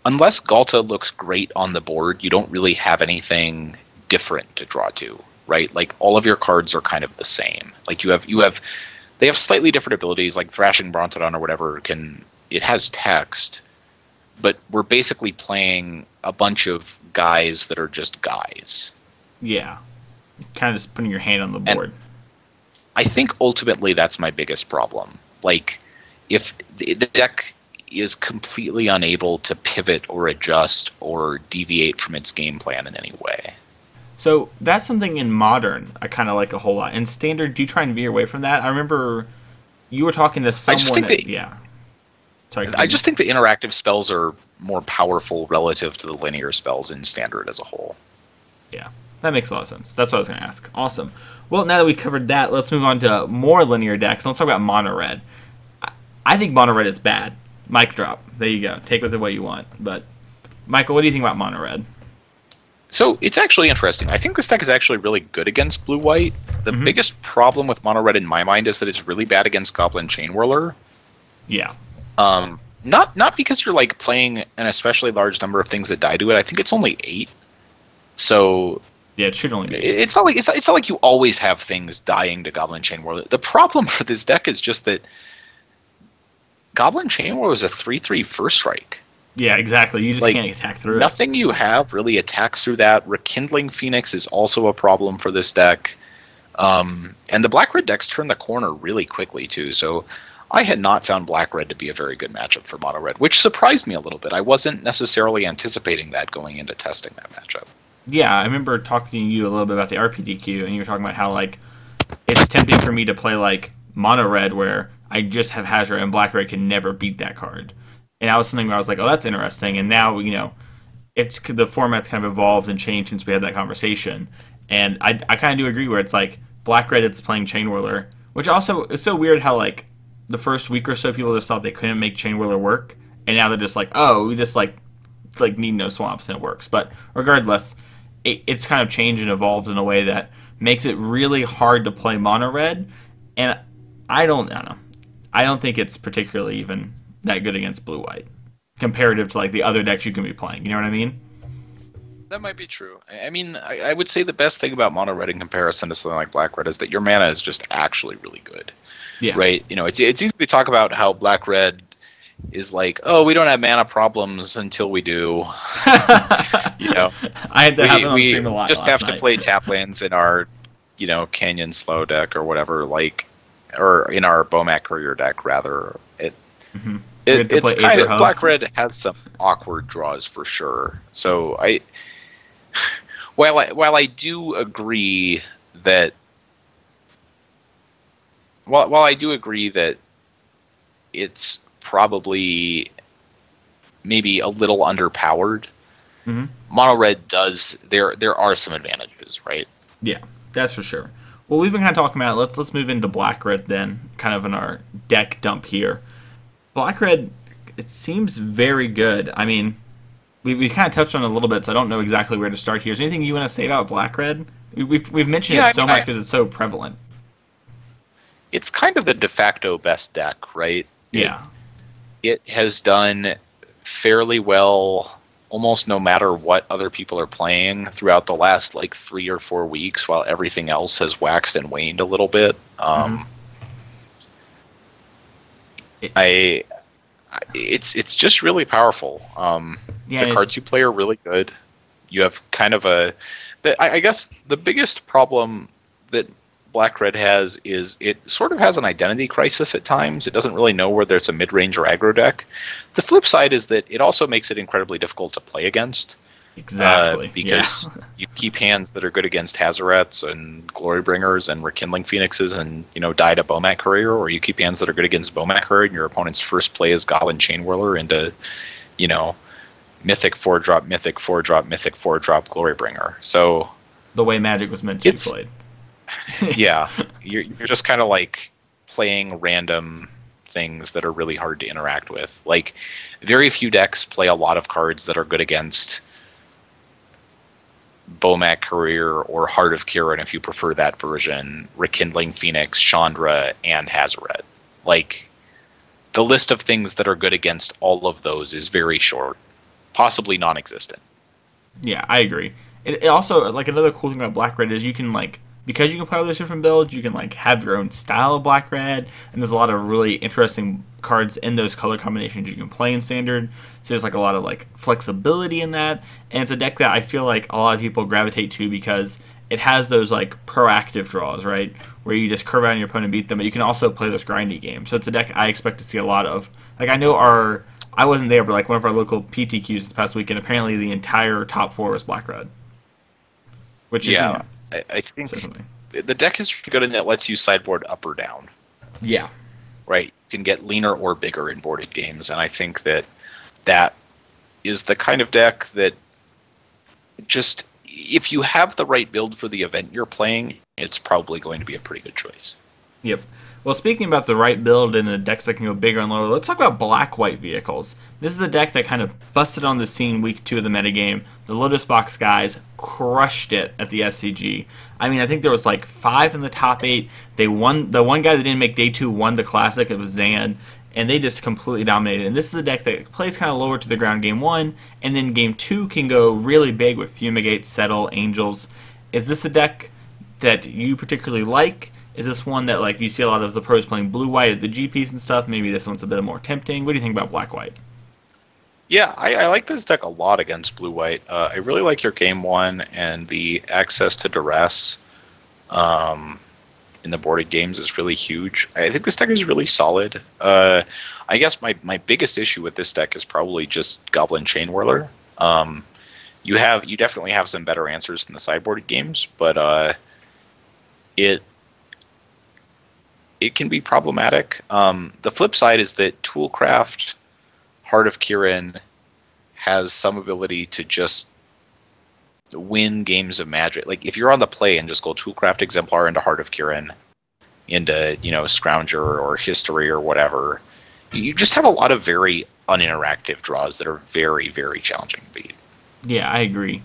unless Galta looks great on the board, you don't really have anything different to draw to, right? Like all of your cards are kind of the same. Like they have slightly different abilities, like Thrashing Brontodon or whatever it has text, but we're basically playing a bunch of guys that are just guys. Yeah, kind of just putting your hand on the board. And I think ultimately that's my biggest problem. Like, if the deck is completely unable to pivot or adjust or deviate from its game plan in any way. So that's something in Modern I kind of like a whole lot. In Standard, do you try and veer away from that? I remember you were talking to someone. Yeah. Sorry. I just think the interactive spells are more powerful relative to the linear spells in Standard as a whole. Yeah. That makes a lot of sense. That's what I was going to ask. Awesome. Well, now that we covered that, let's move on to more linear decks. Let's talk about Mono Red. I think Mono Red is bad. Mic drop. There you go. Take with it what you want. But, Michael, what do you think about Mono Red? So, it's actually interesting. I think this deck is actually really good against Blue-White. The biggest problem with Mono Red in my mind is that it's really bad against Goblin Chainwhirler. Yeah. Not because you're like playing an especially large number of things that die to it. I think it's only 8. So yeah, it should only be. It's not like you always have things dying to Goblin Chainwhirler. The problem for this deck is just that Goblin Chainwhirler is a 3/3 first strike. Yeah, exactly. You just can't attack through nothing you have really attacks through that. Rekindling Phoenix is also a problem for this deck. And the Black-Red decks turn the corner really quickly, too. So I had not found Black-Red to be a very good matchup for Mono-Red, which surprised me a little bit. I wasn't necessarily anticipating that going into testing that matchup. Yeah, I remember talking to you a little bit about the RPTQ, and you were talking about how, like, it's tempting for me to play, like, Mono-Red, where I just have Hazard and Black-Red can never beat that card. And that was something where I was like, oh, that's interesting. And now, it's the format's kind of evolved and changed since we had that conversation. And I kind of do agree where it's like Black-Red that's playing Chainwhirler, which also, it's so weird how, like, the first week or so people just thought they couldn't make Chainwhirler work. And now they're just like, oh, we just, like need no swamps and it works. But regardless, it's kind of changed and evolved in a way that makes it really hard to play Mono Red. And I don't know. I don't think it's particularly even that good against Blue White comparative to like the other decks you can be playing. You know what I mean? That might be true. I mean, I would say the best thing about Mono Red in comparison to something like Black Red is that your mana is just actually really good. Yeah. Right? It's easy to talk about how Black Red is like, oh, we don't have mana problems until we do. I had that happen on we stream a lot. Just have night. to play tap lands in our, Canyon Slow deck or whatever, or in our Bomat Courier deck rather. It's kind of Black Red has some awkward draws for sure. So while I do agree that it's probably maybe a little underpowered. Mm-hmm. Mono red does there are some advantages, right? Yeah, that's for sure. Well, we've been kind of talking about it. Let's move into black red then, kind of in our deck dump here. Black red, it seems very good. I mean, we kind of touched on it a little bit, so I don't know exactly where to start here. Is there anything you want to say about black red? We've mentioned it so much because it's so prevalent. It's kind of the de facto best deck, right? Yeah. It has done fairly well almost no matter what other people are playing throughout the last like 3 or 4 weeks, while everything else has waxed and waned a little bit. It's just really powerful. The cards you play are really good. You have kind of I guess the biggest problem that Black Red has is it sort of has an identity crisis at times. It doesn't really know whether it's a mid-range or aggro deck. The flip side is that it also makes it incredibly difficult to play against. Exactly. Because you keep hands that are good against Hazarets and Glorybringers and Rekindling Phoenixes and, die to Bomat Courier, or you keep hands that are good against Bomat Courier and your opponent's first play is Goblin Chainwhirler into, Mythic 4-drop, Mythic 4-drop, Mythic 4-drop Glorybringer. So the way Magic was meant to be played. Yeah, you're just kind of like playing random things that are really hard to interact with. Like, very few decks play a lot of cards that are good against Bomat Courier or Heart of Kiran, if you prefer that version, Rekindling Phoenix, Chandra, and Hazaret. Like, the list of things that are good against all of those is very short, possibly non-existent. Yeah, I agree. It also, like, another cool thing about Black Red is you can, like, because you can play all those different builds, you can like have your own style of Black Red, and there's a lot of really interesting cards in those color combinations you can play in Standard. So there's like a lot of like flexibility in that, and it's a deck that I feel like a lot of people gravitate to because it has those like proactive draws, right, where you just curve out on your opponent and beat them, but you can also play those grindy games. So it's a deck I expect to see a lot of. Like, I know I wasn't there, but like one of our local PTQs this past weekend, apparently the entire top 4 was Black Red, which is I think the deck is good and it lets you sideboard up or down. Yeah. Right. You can get leaner or bigger in boarded games, and I think that is the kind of deck that just, if you have the right build for the event you're playing, it's probably going to be a pretty good choice. Yep. Well, speaking about the right build and the decks that can go bigger and lower, let's talk about black-white vehicles. This is a deck that kind of busted on the scene week 2 of the metagame. The Lotus Box guys crushed it at the SCG. I mean, I think there was like 5 in the top 8. They won. The one guy that didn't make day 2 won the Classic. It was Zan, and they just completely dominated. And this is a deck that plays kind of lower to the ground game 1, and then game 2 can go really big with Fumigate, Settle, Angels. Is this a deck that you particularly like? Is this one that like you see a lot of the pros playing blue-white at the GPs and stuff? Maybe this one's a bit more tempting. What do you think about black-white? Yeah, I like this deck a lot against blue-white. I really like your game 1 and the access to duress in the boarded games is really huge. I think this deck is really solid. I guess my biggest issue with this deck is probably just Goblin Chainwhirler. You definitely have some better answers in the sideboarded games, but it can be problematic. The flip side is that Toolcraft, Heart of Kiran, has some ability to just win games of Magic. Like, if you're on the play and just go Toolcraft Exemplar into Heart of Kiran, into, Scrounger or History or whatever, you just have a lot of very uninteractive draws that are very, very challenging to beat. Yeah, I agree.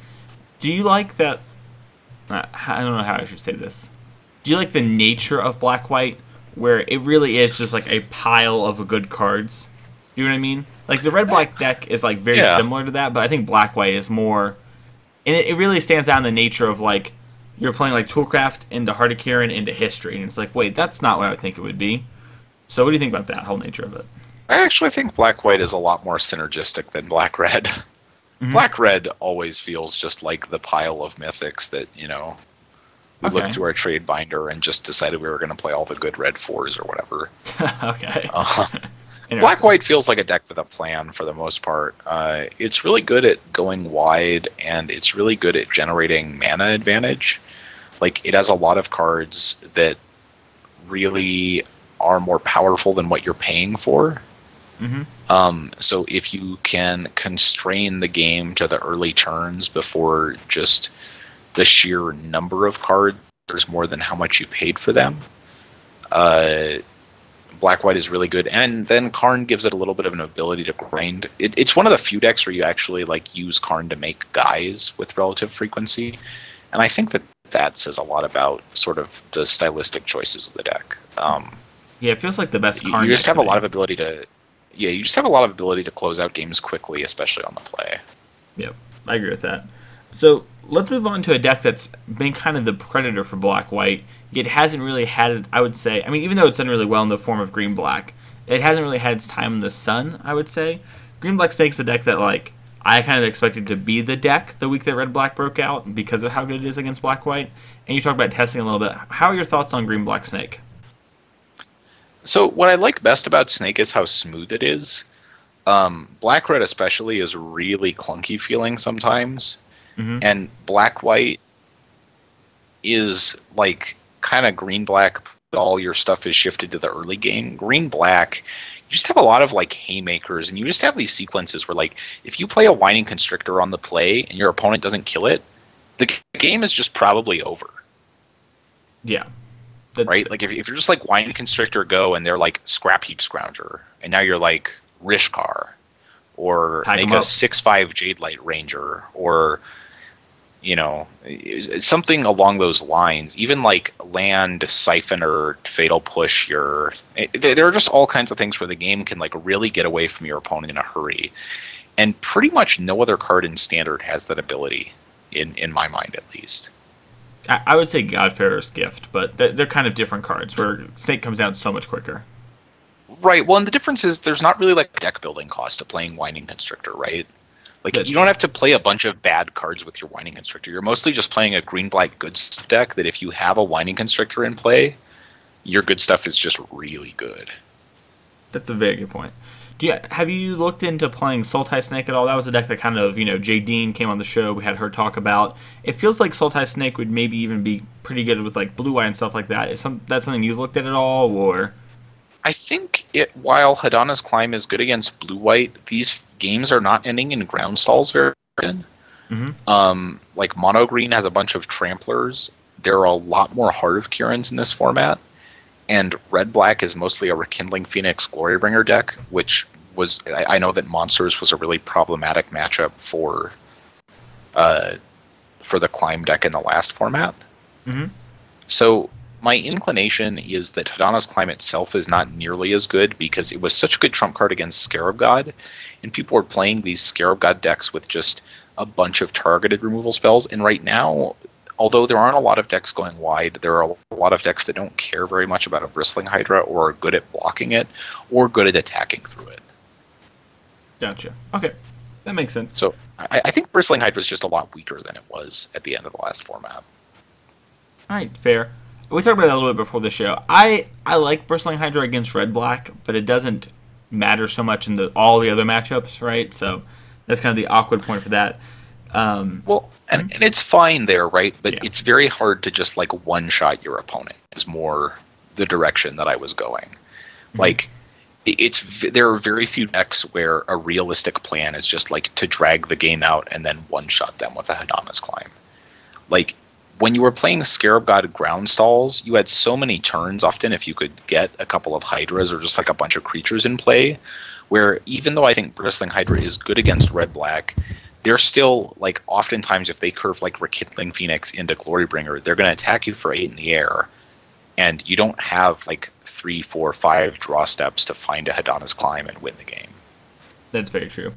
Do you like that? I don't know how I should say this. Do you like the nature of black-white, where it really is just like a pile of good cards? You know what I mean? Like, the red-black deck is like very similar to that, but I think black-white is more, and it really stands out in the nature of like you're playing like Toolcraft into Heart of Kiran into History, and it's like, wait, that's not what I would think it would be. So what do you think about that whole nature of it? I actually think black-white is a lot more synergistic than black-red. Mm-hmm. Black-red always feels just like the pile of mythics that, we looked through our trade binder and just decided we were going to play all the good red 4s or whatever. Okay. Black-white feels like a deck with a plan for the most part. It's really good at going wide, and it's really good at generating mana advantage. Like, it has a lot of cards that really are more powerful than what you're paying for. Hmm. So if you can constrain the game to the early turns before just the sheer number of cards is more than how much you paid for them, uh, Black White is really good. And then Karn gives it a little bit of an ability to grind. It's one of the few decks where you actually like use Karn to make guys with relative frequency, and I think that says a lot about sort of the stylistic choices of the deck. Yeah, it feels like the best You Karn just deck have a to lot me. of ability to, yeah, you just have a lot of ability to close out games quickly, especially on the play. Yep, I agree with that. So let's move on to a deck that's been kind of the predator for black white. It hasn't really had it, I would say. I mean, even though it's done really well in the form of green black, it hasn't really had its time in the sun, I would say. Green black snake's a deck that, like, I kind of expected to be the deck the week that red black broke out because of how good it is against black white. And you talk about testing a little bit. How are your thoughts on green black snake? So what I like best about Snake is how smooth it is. Black Red especially is really clunky feeling sometimes, Mm-hmm. and Black White is like kind of Green Black. All your stuff is shifted to the early game. Green Black, you just have a lot of like haymakers, and you just have these sequences where like if you play a Whining Constrictor on the play and your opponent doesn't kill it, the game is just probably over. Yeah. That's Right? Like if you're just like Whining Constrictor go and they're like Scrap Heap Scrounger, and now you're like Rishkar, or Tag make 'em a up. 6/5 Jade Light Ranger, or something along those lines. Even like Land Siphoner, Fatal Push there are just all kinds of things where the game can like really get away from your opponent in a hurry, and pretty much no other card in Standard has that ability, in my mind at least. I would say Godfarer's Gift, but they're kind of different cards where Snake comes down so much quicker. Right. Well, and the difference is there's not really like deck building cost to playing Whining Constrictor, right? Like That's you don't true. have to play a bunch of bad cards with your Whining Constrictor. You're mostly just playing a green black good stuff deck that if you have a Whining Constrictor in play, your good stuff is just really good. That's a very good point. Have you looked into playing Sultai Snake at all? That was a deck that kind of, Jay Dean came on the show. We had her talk about. It feels like Sultai Snake would maybe even be pretty good with like Blue Eye and stuff like that. That's something you've looked at all, or? I think while Hadana's Climb is good against blue white, these games are not ending in ground stalls very often. Mm-hmm. Like Mono Green has a bunch of Tramplers. There are a lot more Heart of Kirans in this format, and Red Black is mostly a Rekindling Phoenix Glorybringer deck, which I know that Monsters was a really problematic matchup for the Climb deck in the last format. Mm-hmm. So my inclination is that Hadana's Climb itself is not nearly as good because it was such a good trump card against Scarab God, and people were playing these Scarab God decks with just a bunch of targeted removal spells. And right now, although there aren't a lot of decks going wide, there are a lot of decks that don't care very much about a Bristling Hydra, or are good at blocking it, or good at attacking through it. Gotcha. Okay, that makes sense. So I think Bristling Hydra is just a lot weaker than it was at the end of the last format. All right, fair. We talked about that a little bit before the show. I like Bristling Hydra against Red Black, but it doesn't matter so much in all the other matchups, right? So that's kind of the awkward point for that. Well, and it's fine there, right? But Yeah. it's very hard to just like one-shot your opponent. Is more the direction that I was going. Like, there are very few decks where a realistic plan is just like to drag the game out and then one-shot them with a Hadana's Climb. Like, when you were playing Scarab God ground stalls, you had so many turns often if you could get a couple of Hydras or just like a bunch of creatures in play, where even though I think Bristling Hydra is good against Red Black, they're still, like, oftentimes if they curve like Rekindling Phoenix into Glorybringer, they're going to attack you for 8 in the air, and you don't have like 3, 4, 5 draw steps to find a Hadana's Climb and win the game. That's very true.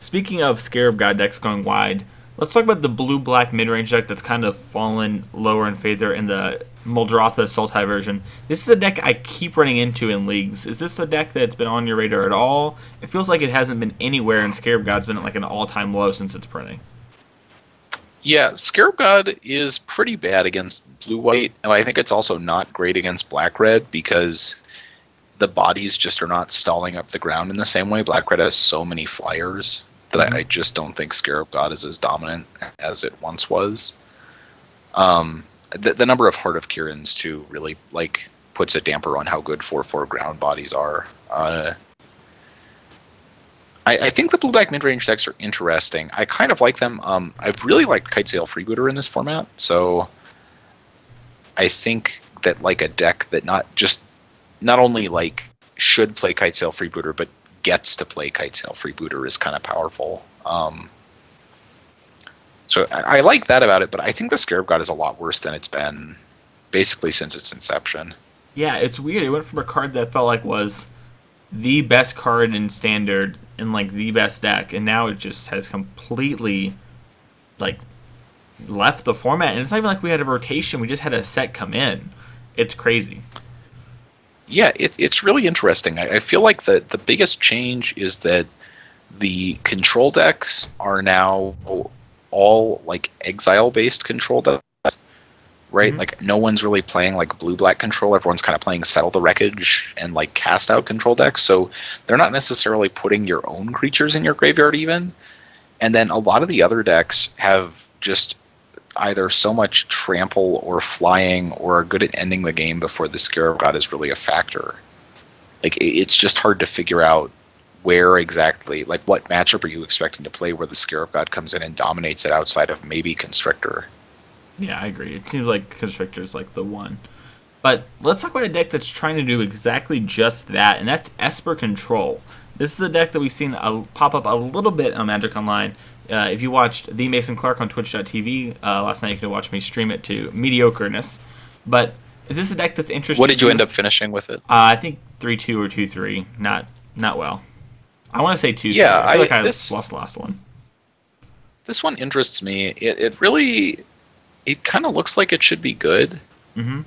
Speaking of Scarab God decks going wide, let's talk about the blue-black mid-range deck that's kind of fallen lower in favor in the Muldrotha Sultai version. This is a deck I keep running into in leagues. Is this a deck that's been on your radar at all? It feels like it hasn't been anywhere, and Scarab God's been at like an all-time low since its printing. Yeah, Scarab God is pretty bad against blue-white, and I think it's also not great against black-red because the bodies just are not stalling up the ground in the same way. Black-red has so many flyers that I just don't think Scarab God is as dominant as it once was. The number of Heart of Kirans, too, really like puts a damper on how good 4/4 ground bodies are. I think the blue-black mid-range decks are interesting. I kind of like them. I've really liked Kitesail Freebooter in this format, so I think that like a deck that not only like should play Kitesail Freebooter, but gets to play Kitesail Freebooter is kind of powerful. So I like that about it, but I think the Scarab God is a lot worse than it's been basically since its inception. Yeah, it's weird. It went from a card that felt like was the best card in Standard and like the best deck, and now it just has completely like left the format. And it's not even like we had a rotation; we just had a set come in. It's crazy. Yeah, it's really interesting. I feel like the biggest change is that the control decks are now all like exile-based control decks, right? Mm-hmm. Like no one's really playing like blue-black control. Everyone's kind of playing Settle the Wreckage and like cast out control decks. So they're not necessarily putting your own creatures in your graveyard even. And then a lot of the other decks have just either so much trample or flying or are good at ending the game before the Scarab God is really a factor. Like it's just hard to figure out where exactly, like what matchup are you expecting to play where the Scarab God comes in and dominates it outside of maybe Constrictor. Yeah, I agree. It seems like Constrictor's like the one. But let's talk about a deck that's trying to do exactly just that, and that's Esper Control. This is a deck that we've seen pop up a little bit on Magic Online. If you watched The Mason Clark on Twitch.tv last night, you could watch me stream it to mediocreness. But is this a deck that's interesting? What did you end up finishing with it? I think 3-2 or 2-3. Not well. I want to say 2-3. Yeah, I feel like I lost the last one. This one interests me. It really, it kind of looks like it should be good. Mm-hmm.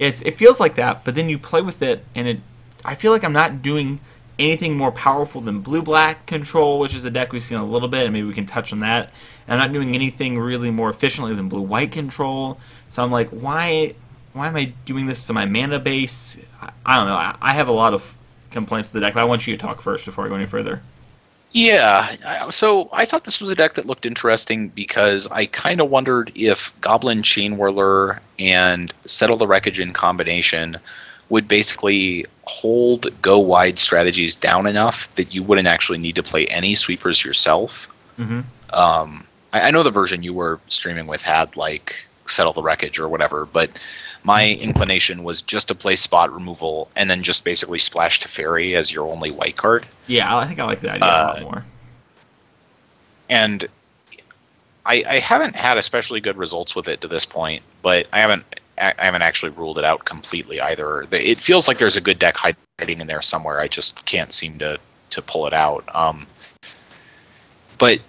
It feels like that, but then you play with it, and I feel like I'm not doing anything more powerful than blue-black control, which is a deck we've seen a little bit, and maybe we can touch on that. And I'm not doing anything really more efficiently than blue-white control. So I'm like, why am I doing this to my mana base? I don't know. I have a lot of complaints with the deck, but I want you to talk first before I go any further. Yeah, so I thought this was a deck that looked interesting because I kind of wondered if Goblin Chain Whirler and Settle the Wreckage in combination would basically hold go-wide strategies down enough that you wouldn't actually need to play any sweepers yourself. Mm-hmm. I know the version you were streaming with had like Settle the Wreckage or whatever, but my inclination was just to play spot removal and then just basically splash Teferi as your only white card. Yeah, I think I like that idea a lot more. And I haven't had especially good results with it to this point, but I haven't actually ruled it out completely either. It feels like there's a good deck hiding in there somewhere. I just can't seem to pull it out. But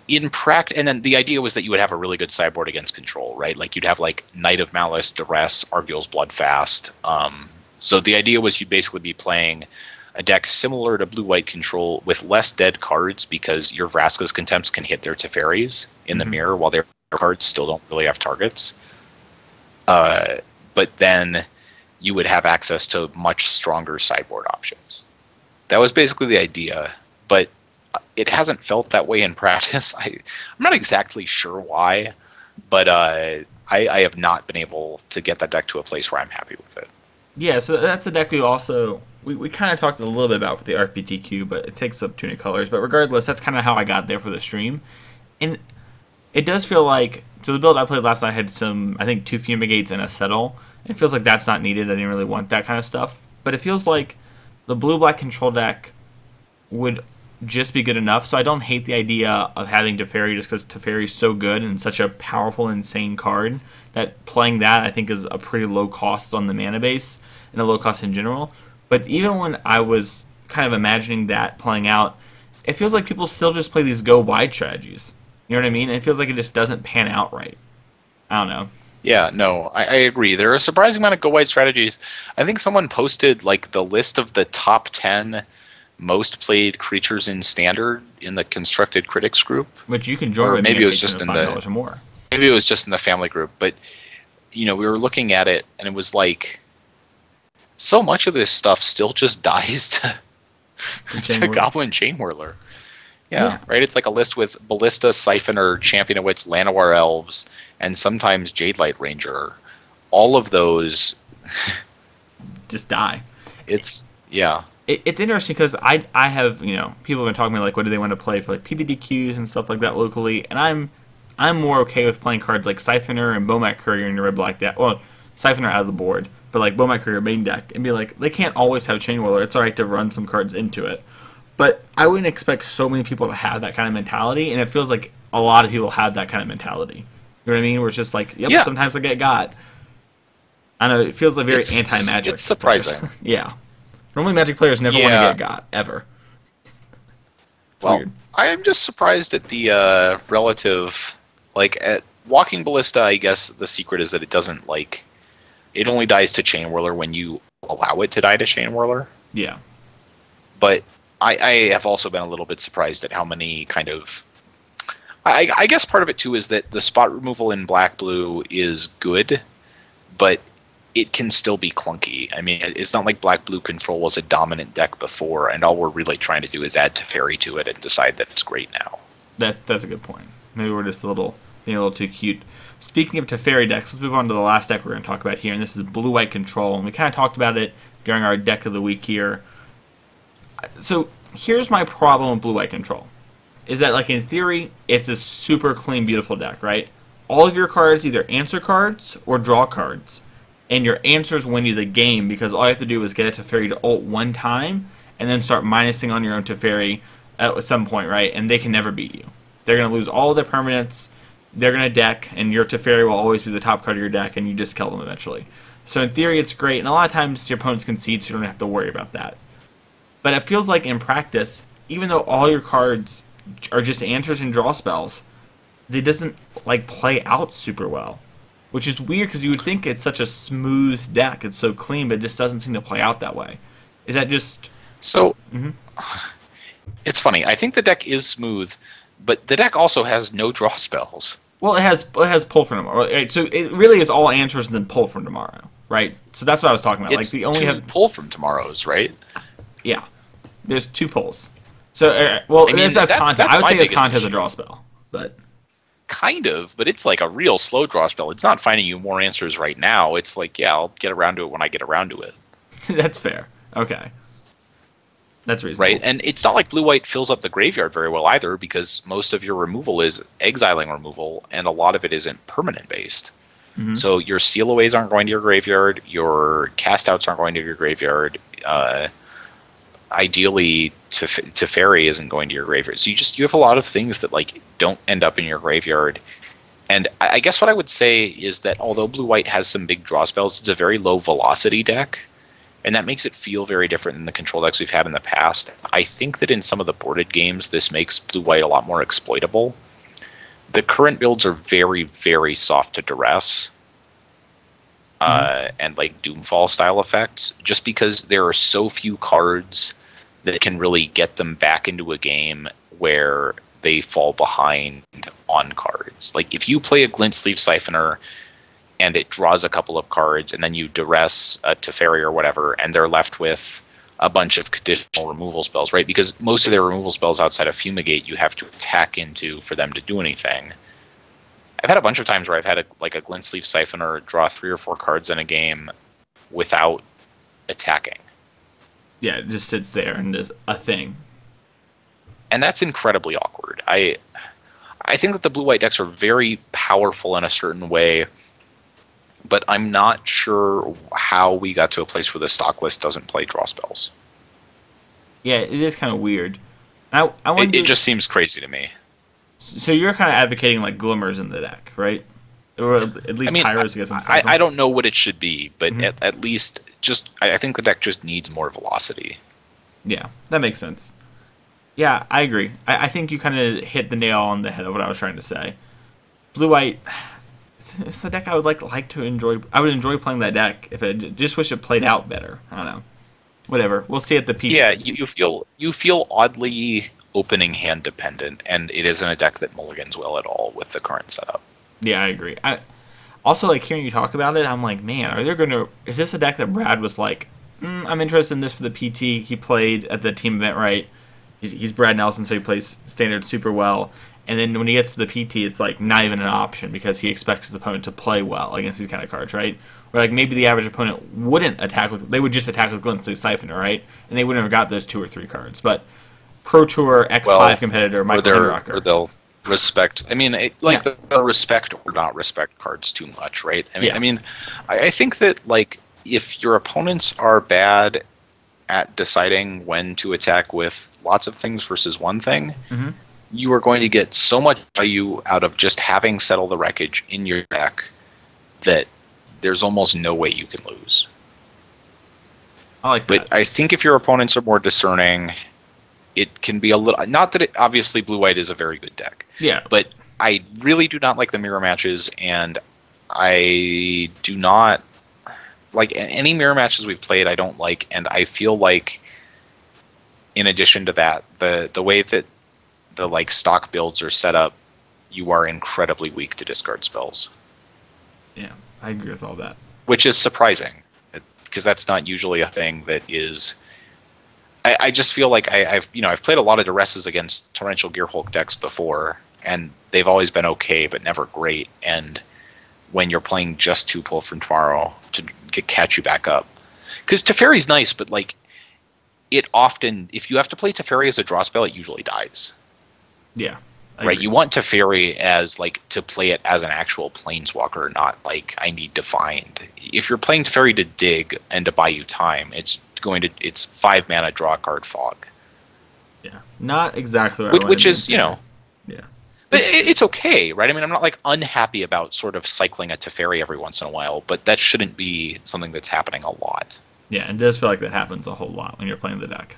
in practice, and then the idea was that you would have a really good sideboard against control, right? Like you'd have like Knight of Malice, Duress, Arguel's Bloodfast. So the idea was you'd basically be playing a deck similar to blue-white control with less dead cards because your Vraska's Contempts can hit their Teferis in the mirror while their cards still don't really have targets. But then you would have access to much stronger sideboard options. That was basically the idea, but it hasn't felt that way in practice. I'm not exactly sure why, but I have not been able to get that deck to a place where I'm happy with it. Yeah, so that's a deck we kind of talked a little bit about for the RPTQ, but it takes up too many colors. But regardless, that's kind of how I got there for the stream. And it does feel like, so the build I played last night had I think 2 Fumigates and a Settle. It feels like that's not needed. I didn't really want that kind of stuff. But it feels like the blue-black control deck would just be good enough. So I don't hate the idea of having Teferi just because Teferi is so good and such a powerful, insane card that playing that I think is a pretty low cost on the mana base and a low cost in general. But even when I was kind of imagining that playing out, it feels like people still just play these go wide strategies. You know what I mean? It feels like it just doesn't pan out right. I don't know. Yeah, no, I agree. There are a surprising amount of go wide strategies. I think someone posted like the list of the top 10 most played creatures in Standard in the Constructed Critics group. Which you can join. Or maybe it was just in $5 or more. Maybe it was just in the family group. But we were looking at it, and it was like so much of this stuff still just dies to Goblin Chain Whirler. Yeah, right? It's like a list with Ballista, Siphoner, Champion of Wits, Llanowar Elves, and sometimes Jadelight Ranger. All of those just die. Yeah. it's interesting because I have, people have been talking to me like, what do they want to play for like PBDQs and stuff like that locally, and I'm more okay with playing cards like Siphoner and Bomat Courier in your red black deck. Well, Siphoner out of the board, but like Bomat Courier main deck, and be like, they can't always have Chain Whirler. It's alright to run some cards into it, but I wouldn't expect so many people to have that kind of mentality, and it feels like a lot of people have that kind of mentality. You know what I mean? Where it's just like, yep, Yeah. sometimes I get got. I know, it feels like very anti-Magic. It's surprising. Yeah. Normally Magic players never want to get got, ever. It's Well, weird. I am just surprised at the relative, like at Walking Ballista. I guess the secret is that it doesn't like, it only dies to Chain Whirler when you allow it to die to Chain Whirler. Yeah. But I have also been a little bit surprised at how many kind of. I guess part of it too is that the spot removal in Black Blue is good, but it can still be clunky. I mean, it's not like Black Blue Control was a dominant deck before, and all we're really trying to do is add Teferi to it and decide that it's great now. That's a good point. Maybe we're just being a little too cute. Speaking of Teferi decks, let's move on to the last deck we're going to talk about here, and this is Blue-White Control. And we kind of talked about it during our deck of the week here. So here's my problem with Blue-White Control. Is that, like, in theory, it's a super clean, beautiful deck, right? All of your cards either answer cards or draw cards. And your answers win you the game because all you have to do is get a Teferi to ult one time and then start minusing on your own Teferi at some point, right? And they can never beat you. They're going to lose all of their permanents, they're going to deck, and your Teferi will always be the top card of your deck, and you just kill them eventually. So in theory, it's great, and a lot of times your opponents concede, so you don't have to worry about that. But it feels like in practice, even though all your cards are just answers and draw spells, it doesn't like play out super well. Which is weird because you would think it's such a smooth deck, it's so clean, but it just doesn't seem to play out that way. Is that just... So, It's funny. I think the deck is smooth, but the deck also has no draw spells. Well, it has pull from tomorrow, right? So it really is all answers and then pull from tomorrow, right? So that's what I was talking about. It's Like the only two have pull from tomorrows, right? Yeah, there's 2 pulls. So well, I mean, that's content. that's I would my say it's biggest content as a issue. draw spell, but Kind of, but it's like a real slow draw spell. It's not finding you more answers right now. It's like, yeah, I'll get around to it when I get around to it. that's fair. Okay, that's reasonable. Right? And it's not like blue-white fills up the graveyard very well either, because most of your removal is exiling removal, and a lot of it isn't permanent-based. So your seal-aways aren't going to your graveyard, your cast-outs aren't going to your graveyard, ideally Teferi isn't going to your graveyard. So you have a lot of things that like don't end up in your graveyard. And I guess what I would say is that although blue-white has some big draw spells, it's a very low velocity deck. And that makes it feel very different than the control decks we've had in the past. I think that in some of the boarded games, this makes blue-white a lot more exploitable. The current builds are very, very soft to duress. And like Doomfall style effects, just because there are so few cards that can really get them back into a game where they fall behind on cards. Like if you play a Glint Sleeve Siphoner and it draws a couple of cards, and then you duress a Teferi or whatever, and they're left with a bunch of conditional removal spells, right? Because most of their removal spells outside of Fumigate you have to attack into for them to do anything. I've had a bunch of times where I've had a Glint Sleeve Siphoner draw 3 or 4 cards in a game without attacking. Yeah, it just sits there and is a thing. And that's incredibly awkward. I think that the blue-white decks are very powerful in a certain way, but I'm not sure how we got to a place where the stock list doesn't play draw spells. Yeah, it is kind of weird. I wonder, It just seems crazy to me. so you're kind of advocating like glimmers in the deck, right? Or at least Tyros against them. I don't know what it should be, but at least I think the deck just needs more velocity. Yeah, that makes sense. Yeah, I agree. I think you kind of hit the nail on the head of what I was trying to say. Blue-white, it's the deck I would like to enjoy. I would enjoy playing that deck if it just wish it played out better. I don't know. Whatever. We'll see at the peak. Yeah, you feel oddly opening hand dependent, and it isn't a deck that mulligans well at all with the current setup. Yeah, I agree. I also like hearing you talk about it. I'm like, man, is this a deck that Brad was like, I'm interested in this for the PT. He played at the team event, right? He's Brad Nelson, so he plays standard super well. And then when he gets to the PT, it's like not even an option because he expects his opponent to play well against these kind of cards, right? where like maybe the average opponent wouldn't attack with, they would just attack with Glintstone Siphoner, right? And they wouldn't have got those 2 or 3 cards. But Pro Tour X5 competitor Michael Hinrocker. Or they'll respect. I mean, they'll respect or not respect cards too much, right? I mean, I think that like if your opponents are bad at deciding when to attack with lots of things versus one thing, you are going to get so much value out of just having Settle the Wreckage in your deck that there's almost no way you can lose. I like that. But I think if your opponents are more discerning, it can be a little... Not that obviously Blue-White is a very good deck. Yeah. But I really do not like the mirror matches, and I do not... Like, any mirror matches we've played, I don't like, and I feel like, in addition to that, the way that the like stock builds are set up, you are incredibly weak to discard spells. Yeah, I agree with all that. Which is surprising, because that's not usually a thing that is... I just feel like I've played a lot of Duresses against Torrential Gearhulk decks before, and they've always been okay, but never great, and when you're playing just 2 Pull from Tomorrow to catch you back up. Because Teferi's nice, but like it often, if you have to play Teferi as a draw spell, it usually dies. Yeah. Right, you want Teferi as like to play it as an actual planeswalker, not like I need to find. If you're playing Teferi to dig and to buy you time, it's 5 mana, draw a card, Fog. Yeah, not exactly what which is, you know, yeah. But it's okay, right? I mean, I'm not like unhappy about sort of cycling a Teferi every once in a while, but that shouldn't be something that's happening a lot. Yeah, and it does feel like that happens a whole lot when you're playing the deck.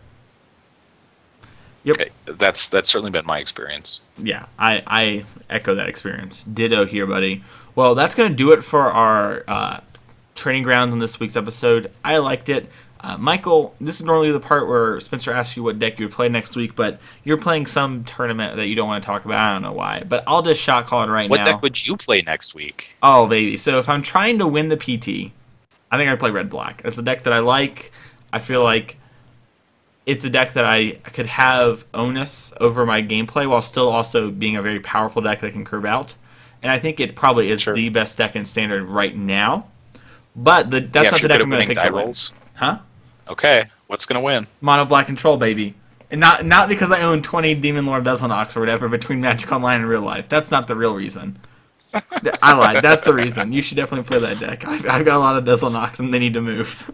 Yep. Okay, that's certainly been my experience. Yeah, I echo that experience. Ditto here, buddy. Well, that's going to do it for our training grounds on this week's episode. I liked it. Michael, this is normally the part where Spencer asks you what deck you would play next week, but you're playing some tournament that you don't want to talk about. I don't know why, but I'll just shot call it right now. What deck would you play next week? Oh, baby. So if I'm trying to win the PT, I think I'd play Red-Black. It's a deck that I like. I feel like it's a deck that I could have onus over my gameplay while still also being a very powerful deck that can curve out. And I think it probably is the best deck in Standard right now. But that's not the deck I'm going to pick to win. Huh? Okay, what's going to win? Mono Black Control, baby. And not because I own 20 Demon Lord Bezelnox or whatever between Magic Online and real life. That's not the real reason. I lied. That's the reason. You should definitely play that deck. I've got a lot of Bezelnox and they need to move.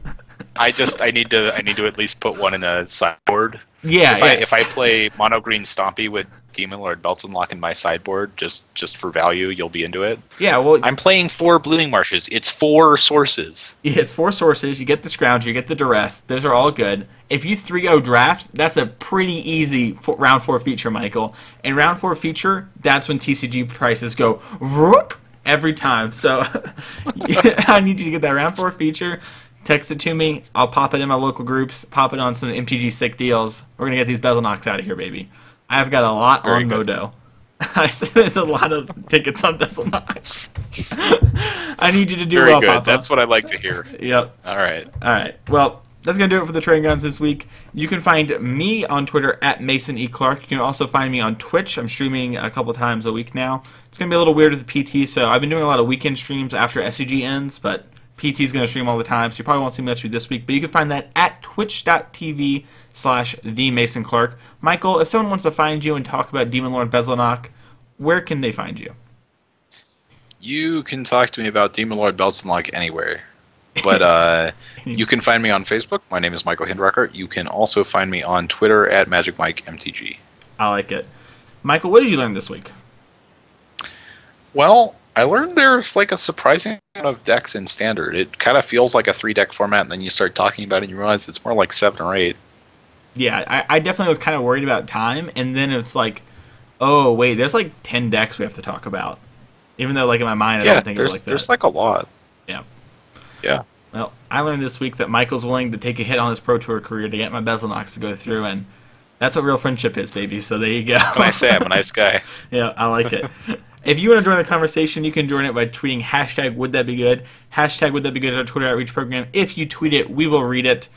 I need to at least put one in a sideboard. Yeah. If I play Mono Green Stompy with Demon Lord Belzenlock in my sideboard, just for value, you'll be into it. Yeah, well, I'm playing 4 Blooming Marshes. It's 4 sources. Yeah, it's 4 sources. You get the Scrounger, you get the Duress. Those are all good. If you 3-0 draft, that's a pretty easy round 4 feature, Michael. And round 4 feature, that's when TCG prices go whoop every time. So I need you to get that round 4 feature. Text it to me. I'll pop it in my local groups. Pop it on some MTG sick deals. We're gonna get these Bezelnox out of here, baby. I've got a lot on Modo. I spent a lot of tickets on Bezelnox. I need you to do well, Very good. Papa. That's what I like to hear. Yep. All right. Well, that's going to do it for the Trading Grounds this week. You can find me on Twitter at Mason E. Clark. You can also find me on Twitch. I'm streaming a couple times a week now. It's going to be a little weird with the PT, so I've been doing a lot of weekend streams after SCG ends, but PT is going to stream all the time, so you probably won't see much of me this week. But you can find that at twitch.tv/TheMasonClark. Michael, if someone wants to find you and talk about Demon Lord Bezelnock, where can they find you? You can talk to me about Demon Lord Belzenlock anywhere. But you can find me on Facebook. My name is Michael Hinrocker. You can also find me on Twitter at MagicMikeMTG. I like it. Michael, what did you learn this week? Well, I learned there's like a surprising amount of decks in Standard. It kind of feels like a 3-deck format, and then you start talking about it and you realize it's more like 7 or 8. Yeah, I definitely was kind of worried about time, and then it's like, oh, wait, there's like 10 decks we have to talk about. Even though, like, in my mind, I don't think of it like that. There's like a lot. Yeah. Yeah. Well, I learned this week that Michael's willing to take a hit on his Pro Tour career to get my Bezelnox to go through, and that's what real friendship is, baby. So there you go. What can I say? I'm a nice guy. Yeah, I like it. If you want to join the conversation, you can join it by tweeting hashtag would that be good. Hashtag would that be good at our Twitter Outreach program. If you tweet it, we will read it.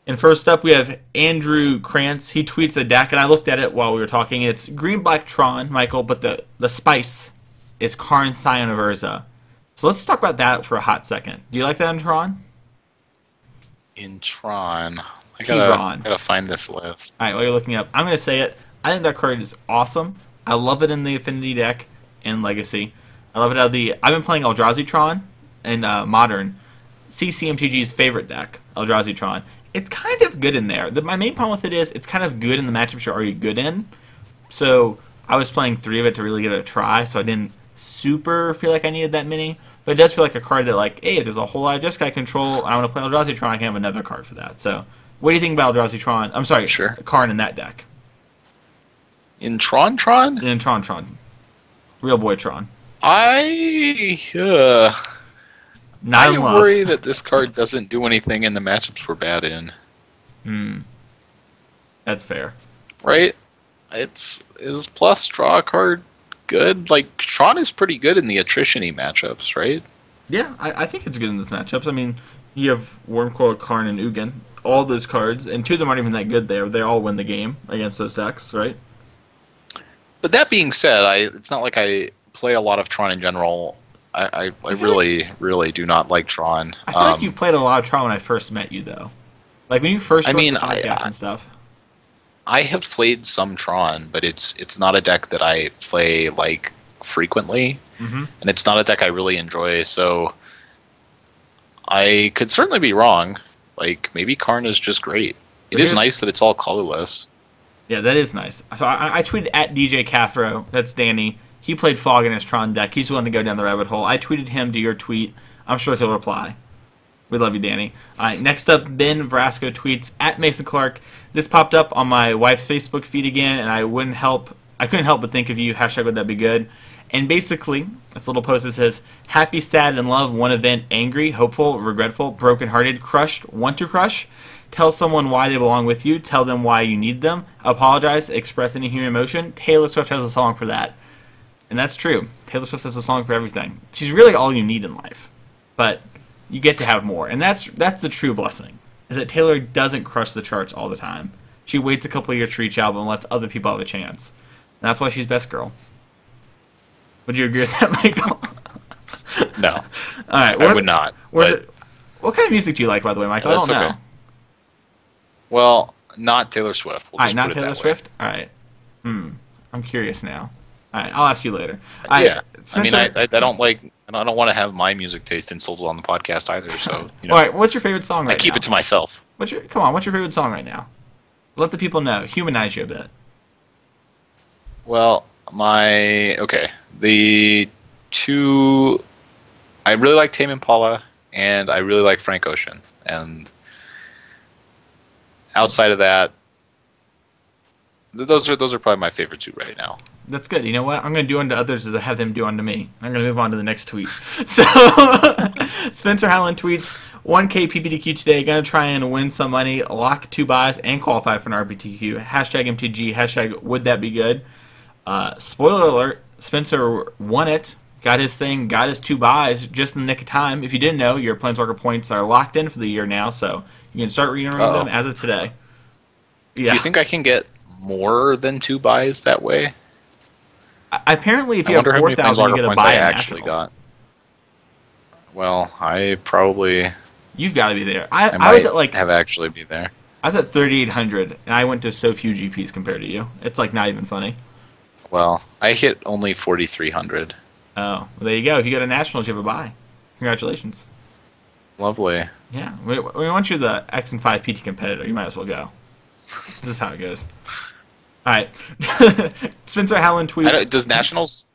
And first up, we have Andrew Krantz. He tweets a deck, and I looked at it while we were talking. It's Green Black Tron, Michael, but the spice is Karn Scion of Urza. So let's talk about that for a hot second. Do you like that in Tron? In Tron, T-Ron. gotta find this list. All right, while you're looking up, I'm going to say it. I think that card is awesome. I love it in the Affinity deck and Legacy. I love it out of the... I've been playing Eldrazi Tron in Modern. CCMTG's favorite deck, Eldrazi Tron. It's kind of good in there. My main problem with it is it's kind of good in the matchups you're already good in. So I was playing 3 of it to really give it a try, so I didn't super feel like I needed that many. But it does feel like a card that, like, hey, if there's a whole lot of Jeskai control, I want to play Eldrazi Tron, I can have another card for that. So, what do you think about Eldrazi Tron? I'm sorry, Sure. Karn in that deck. In Tron? In Tron. Real boy Tron. I Not in love. worry that this card doesn't do anything in the matchups we're bad in. That's fair. Right? Is plus draw a card good? Like, Tron is pretty good in the attrition-y matchups, right? Yeah, I think it's good in those matchups. I mean, you have Wormcoil, Karn, and Ugin. All those cards, and 2 of them aren't even that good there. They all win the game against those decks, right? But that being said, it's not like I play a lot of Tron in general. I really do not like Tron. I feel like you played a lot of Tron when I first met you, though. Like, when you first joined the podcast and stuff. I have played some Tron, but it's not a deck that I play, like, frequently. Mm-hmm. And it's not a deck I really enjoy, so I could certainly be wrong. Like, maybe Karn is just great. It is nice that it's all colorless. Yeah, that is nice. So I tweeted at DJ Cathro, that's Danny. He played Fog in his Tron deck. He's willing to go down the rabbit hole. I tweeted him to your tweet. I'm sure he'll reply. We love you, Danny. All right, next up, Ben Vrasco tweets, at Mason Clark. This popped up on my wife's Facebook feed again, and I couldn't help but think of you. Hashtag would that be good? And basically, it's a little post that says, happy, sad, in love, one event, angry, hopeful, regretful, brokenhearted, crushed, want to crush. Tell someone why they belong with you. Tell them why you need them. Apologize, express any human emotion. Taylor Swift has a song for that. And that's true. Taylor Swift has a song for everything. She's really all you need in life. But you get to have more. And that's the true blessing, is that Taylor doesn't crush the charts all the time. She waits a couple of years to reach out and lets other people have a chance. And that's why she's best girl. Would you agree with that, Michael? No. All right. I would not. What kind of music do you like, by the way, Michael? I don't know. Okay. Well, not Taylor Swift. All right, not Taylor Swift? All right. I'm curious now. All right, I'll ask you later. Yeah. Spencer, I mean, I don't like, and I don't want to have my music taste insulted on the podcast either. So, all right, what's your favorite song right now? I keep it to myself. What's your favorite song right now? Let the people know. Humanize you a bit. Well, the 2, I really like Tame Impala, and I really like Frank Ocean, and outside of that, those are probably my favorite 2 right now. That's good. You know what? I'm going to do unto others as I have them do unto me. I'm going to move on to the next tweet. So, Spencer Howland tweets, 1K PPTQ today. Going to try and win some money, lock 2 buys, and qualify for an RPTQ. Hashtag MTG. Hashtag would that be good? Spoiler alert, Spencer won it. Got his thing, got his 2 buys just in the nick of time. If you didn't know, your Planeswalker points are locked in for the year now, so you can start re-earning them as of today. Yeah. Do you think I can get more than 2 buys that way? Apparently, if you have 4,000, you get a buy in Nationals. Got. Well, I probably... You've got to be there. I was at have actually be there. I was at 3,800, and I went to so few GPs compared to you. It's like not even funny. Well, I hit only 4,300. Oh, well, there you go. If you go to Nationals, you have a buy. Congratulations. Lovely. Yeah. Once you're the X and 5 PT competitor, you might as well go. This is how it goes. All right. Spencer Howland tweets.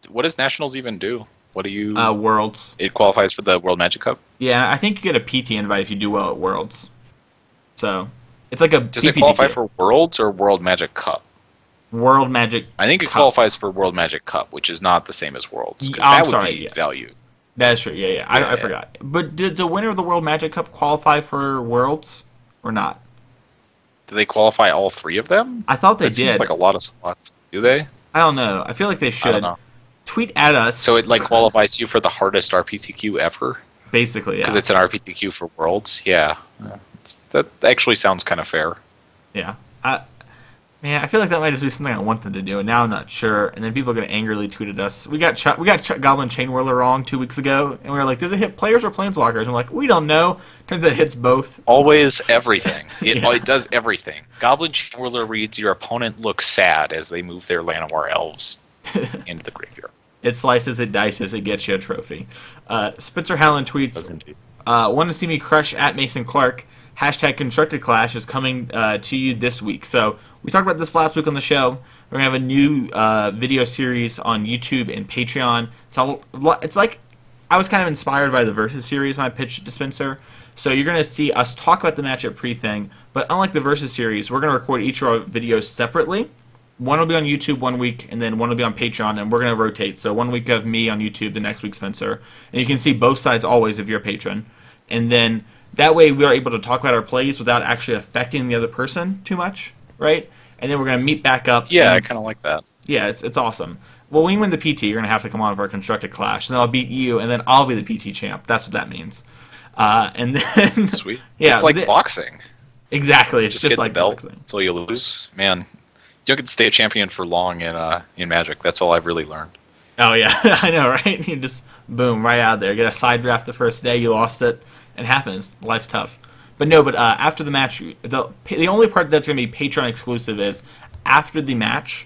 What does Nationals even do? What do you... Worlds. It qualifies for the World Magic Cup? Yeah, I think you get a PT invite if you do well at Worlds. So, it's like a Does it qualify for Worlds or World Magic Cup? World Magic I think it Cup. Qualifies for World Magic Cup, which is not the same as Worlds. I'm sorry, yes. Value. That's true, yeah. I forgot. But did the winner of the World Magic Cup qualify for Worlds or not? Do they qualify all 3 of them? I thought they did. Seems like a lot of slots. Do they? I don't know. I feel like they should. I don't know. Tweet at us. So it qualifies you for the hardest RPTQ ever? Basically, yeah. Because it's an RPTQ for Worlds? Yeah. That actually sounds kind of fair. Yeah. Man, I feel like that might just be something I want them to do, and now I'm not sure. And then people are going to angrily tweet at us. We got Goblin Chain Whirler wrong 2 weeks ago, and we were like, does it hit players or planeswalkers? And we're like, we don't know. Turns out it hits both. Always everything. Yeah. It does everything. Goblin Whirler reads your opponent looks sad as they move their Llanowar elves into the graveyard. It slices, it dices, it gets you a trophy. Spitzer Howland tweets, want to see me crush at Mason Clark. Hashtag Constructed Clash is coming to you this week. So we talked about this last week on the show. We're going to have a new video series on YouTube and Patreon. So it's like I was kind of inspired by the Versus series when I pitched it to Spencer. So you're going to see us talk about the matchup pre-thing. But unlike the Versus series, we're going to record each of our videos separately. One will be on YouTube 1 week, and then one will be on Patreon, and we're going to rotate. So 1 week of me on YouTube, the next week Spencer. And you can see both sides always if you're a patron. And then that way we are able to talk about our plays without actually affecting the other person too much, right? And then we're going to meet back up. Yeah, I kind of like that. Yeah, it's awesome. Well, when you win the PT, you're going to have to come on for a Constructed Clash, and then I'll beat you, and then I'll be the PT champ. That's what that means. And then... Sweet. Yeah, it's like boxing. Exactly. It's just get like the belt boxing. until you lose. Man, you don't get to stay a champion for long in Magic. That's all I've really learned. Oh, yeah. I know, right? You just, boom, right out there. Get a side draft the first day, you lost it. It happens. Life's tough. But no, after the match, the only part that's going to be Patreon exclusive is after the match,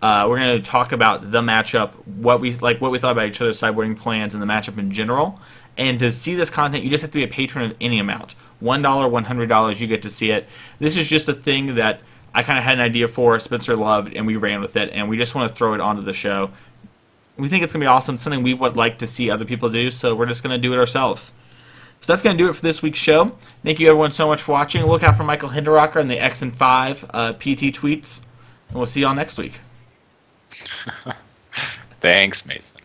we're going to talk about the matchup, what we thought about each other's sideboarding plans and the matchup in general. And to see this content, you just have to be a patron of any amount. $1, $100, you get to see it. This is just a thing that I kind of had an idea for, Spencer loved, and we ran with it, and we just want to throw it onto the show. We think it's going to be awesome, something we would like to see other people do, so we're just going to do it ourselves. So that's going to do it for this week's show. Thank you everyone so much for watching. Look out for Michael Hinderocker and the X and 5 PT tweets, and we'll see y'all next week. Thanks, Mason.